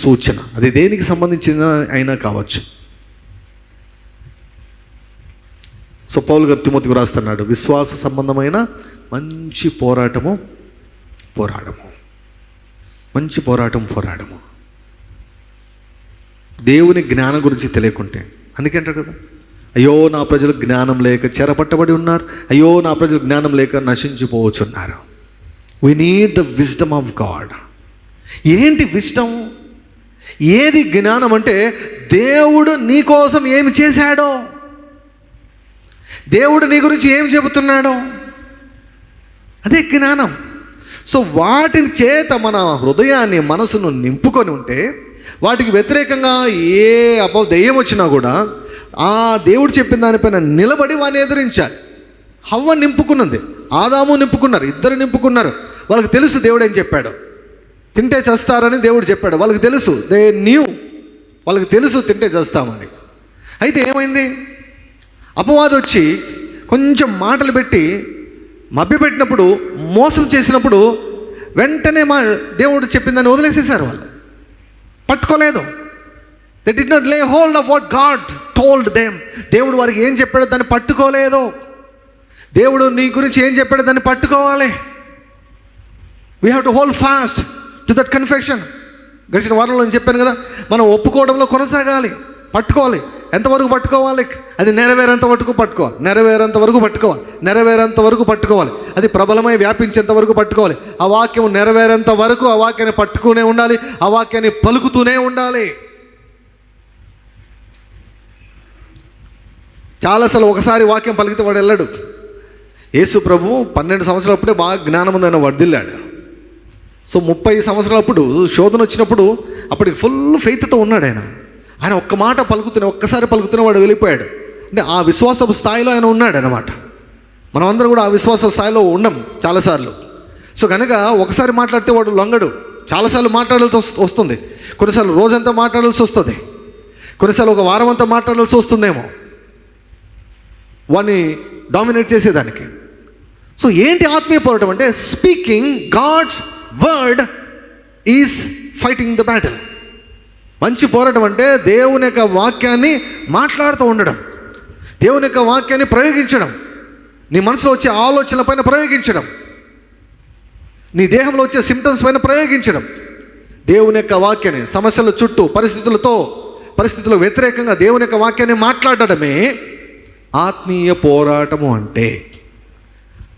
A: సూచన. అది దేనికి సంబంధించిన అయినా కావచ్చు. సో పౌలు గారు తిమోతికి రాస్తున్నాడు, విశ్వాస సంబంధమైన మంచి పోరాటము మంచి పోరాటము. దేవుని జ్ఞానం గురించి తెలియకుంటే, అందుకే అంటారు కదా, అయ్యో నా ప్రజలు జ్ఞానం లేక చెరపట్టబడి ఉన్నారు, అయ్యో నా ప్రజలు జ్ఞానం లేక నశించిపోవచ్చున్నారు. We need the wisdom of God. ఏంటి విజ్డమ్? ఏది జ్ఞానం అంటే దేవుడు నీ కోసం ఏమి చేశాడో, దేవుడు నీ గురించి ఏమి చెబుతున్నాడో, అదే జ్ఞానం. సో వాటిని చేత మన హృదయాన్ని, మనసును నింపుకొని ఉంటే, వాటికి వ్యతిరేకంగా ఏ దెయ్యం వచ్చినా కూడా ఆ దేవుడు చెప్పిన దానిపైన నిలబడి వాడిని ఎదిరించాలి. హవ్వ నింపుకున్నది, ఆదాము నింపుకున్నారు, ఇద్దరు నింపుకున్నారు. వాళ్ళకి తెలుసు దేవుడు ఏం చెప్పాడు, తింటే చేస్తారని దేవుడు చెప్పాడు. వాళ్ళకి తెలుసు, దే న్యూ, వాళ్ళకి తెలుసు తింటే చేస్తామని. అయితే ఏమైంది, అపవాది వచ్చి కొంచెం మాటలు పెట్టి మభ్యపెట్టినప్పుడు, మోసం చేసినప్పుడు వెంటనే దేవుడు చెప్పిందని వదిలేసేసారు. వాళ్ళు పట్టుకోలేదు. దే డిడ్ నాట్ లే hold of what God told them. దేవుడు వారికి ఏం చెప్పాడో దాన్ని పట్టుకోలేదు. దేవుడు నీ గురించి ఏం చెప్పాడో దాన్ని పట్టుకోవాలి. We have to hold fast to that confession. గడిచిన వారంలో నేను చెప్పాను కదా, మనం ఒప్పుకోవడంలో కొనసాగాలి, పట్టుకోవాలి. ఎంతవరకు పట్టుకోవాలి? అది నెరవేరేంత వరకు పట్టుకోవాలి, నెరవేరేంత వరకు పట్టుకోవాలి. అది ప్రబలమై వ్యాపించేంత వరకు పట్టుకోవాలి. ఆ వాక్యం నెరవేరేంత వరకు ఆ వాక్యాన్ని పట్టుకునే ఉండాలి, ఆ వాక్యాన్ని పలుకుతూనే ఉండాలి. చాలాసార్లు ఒకసారి వాక్యం పలికితే వాడు వెళ్ళాడు. యేసు ప్రభు 12 సంవత్సరాలప్పుడే బాగా జ్ఞానం ఉందని వర్ధిల్లాడు. సో 30 సంవత్సరాలప్పుడు శోధన వచ్చినప్పుడు అప్పటికి ఫుల్ ఫెయిత్తో ఉన్నాడు ఆయన ఒక్క మాట ఒక్కసారి పలుకుతూనే వాడు వెళ్ళిపోయాడు. అంటే ఆ విశ్వాసపు స్థాయిలో ఆయన ఉన్నాడు అన్నమాట. మనమందరం కూడా ఆ విశ్వాస స్థాయిలో ఉండం చాలాసార్లు. సో కనుక ఒకసారి మాట్లాడితే వాడు లొంగడు, చాలాసార్లు మాట్లాడాల్సి వస్తుంది. కొన్నిసార్లు రోజంతా మాట్లాడాల్సి వస్తుంది, కొన్నిసార్లు ఒక వారం అంతా మాట్లాడాల్సి వస్తుందేమో వాడిని డామినేట్ చేసేదానికి. సో ఏంటి ఆత్మీయ పోరాటం అంటే, speaking God's word is fighting the battle. మంచి పోరాటం అంటే దేవుని యొక్క వాక్యాన్ని మాట్లాడుతూ ఉండడం, దేవుని యొక్క వాక్యాన్ని ప్రయోగించడం, నీ మనసులో వచ్చే ఆలోచనల పైన ప్రయోగించడం, నీ దేహంలో వచ్చే సిమ్టమ్స్ పైన ప్రయోగించడం. దేవుని యొక్క వాక్యాన్ని సమస్యల చుట్టూ, పరిస్థితులకు వ్యతిరేకంగా దేవుని యొక్క వాక్యాన్ని మాట్లాడడమే ఆత్మీయ పోరాటము అంటే.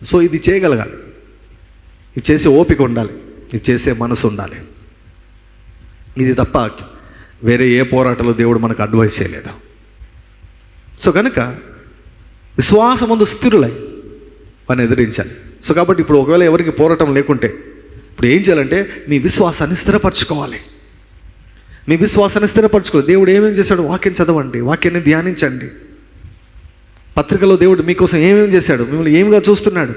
A: సో ఇది చేయగలగాలి, ఇది చేసే ఓపిక ఉండాలి, ఇది చేసే మనసు ఉండాలి. ఇది తప్ప వేరే ఏ పోరాటంలో దేవుడు మనకు అడ్వైస్ చేయలేదు. సో కనుక విశ్వాసమందు స్థిరులై వాడిని ఎదిరించాలి. సో కాబట్టి ఇప్పుడు ఒకవేళ ఎవరికి పోరాటం లేకుంటే ఇప్పుడు ఏం చేయాలంటే మీ విశ్వాసాన్ని స్థిరపరచుకోవాలి. దేవుడు ఏమేం చేశాడు, వాక్యం చదవండి, వాక్యాన్ని ధ్యానించండి. పత్రికలో దేవుడు మీకోసం ఏమేమి చేశాడు, మిమ్మల్ని ఏమిగా చూస్తున్నాడు,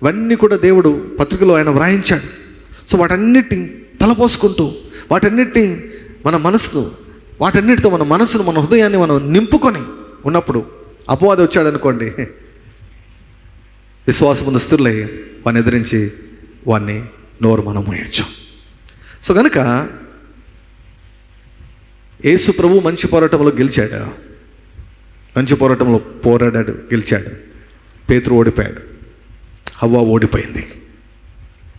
A: ఇవన్నీ కూడా దేవుడు పత్రికలో ఆయన వ్రాయించాడు. సో వాటన్నిటిని తలపోసుకుంటూ, వాటన్నిటితో మన మనసును, మన హృదయాన్ని మనం నింపుకొని ఉన్నప్పుడు అపవాది వచ్చాడు అనుకోండి, విశ్వాసమున్న స్థిరులై వాడిని ఎదిరించి వాడిని నోరు మనం మోయచ్చు. సో కనుక యేసు ప్రభు మంచి పోరాటంలో గెలిచాడు, మంచి పోరాటంలో పోరాడాడు, గెలిచాడు. పేతురు ఓడిపోయాడు, హవ్వ ఓడిపోయింది.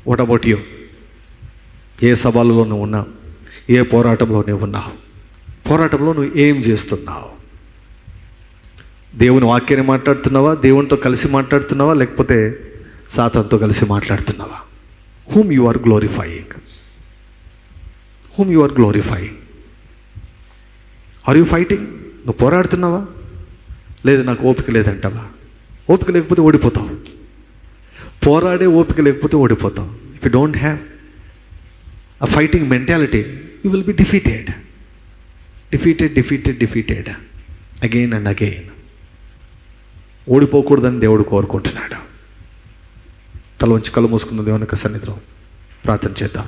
A: What about you? ఏ సవాలులో నువ్వు ఉన్నావు? ఏ పోరాటంలో నువ్వు ఉన్నావు? పోరాటంలో నువ్వు ఏం చేస్తున్నావు? దేవుని వాక్యాన్ని మాట్లాడుతున్నావా? దేవునితో కలిసి మాట్లాడుతున్నావా? లేకపోతే సాతానుతో కలిసి మాట్లాడుతున్నావా? whom you are glorifying? whom you are glorifying? Are you fighting? నువ్వు పోరాడుతున్నావా? లేదు నాకు ఓపిక లేదంటావా? ఓపిక లేకపోతే ఓడిపోతావు. పోరాడే ఓపిక లేకపోతే ఓడిపోతావు. If you don't have a fighting mentality, you will be defeated again and again. ఓడిపోకూడదని దేవుడు కోరుకుంటున్నాడు. తల వంచి కళ్ళు మూసుకున్న దేవుని యొక్క సన్నిధిలో ప్రార్థన చేద్దాం.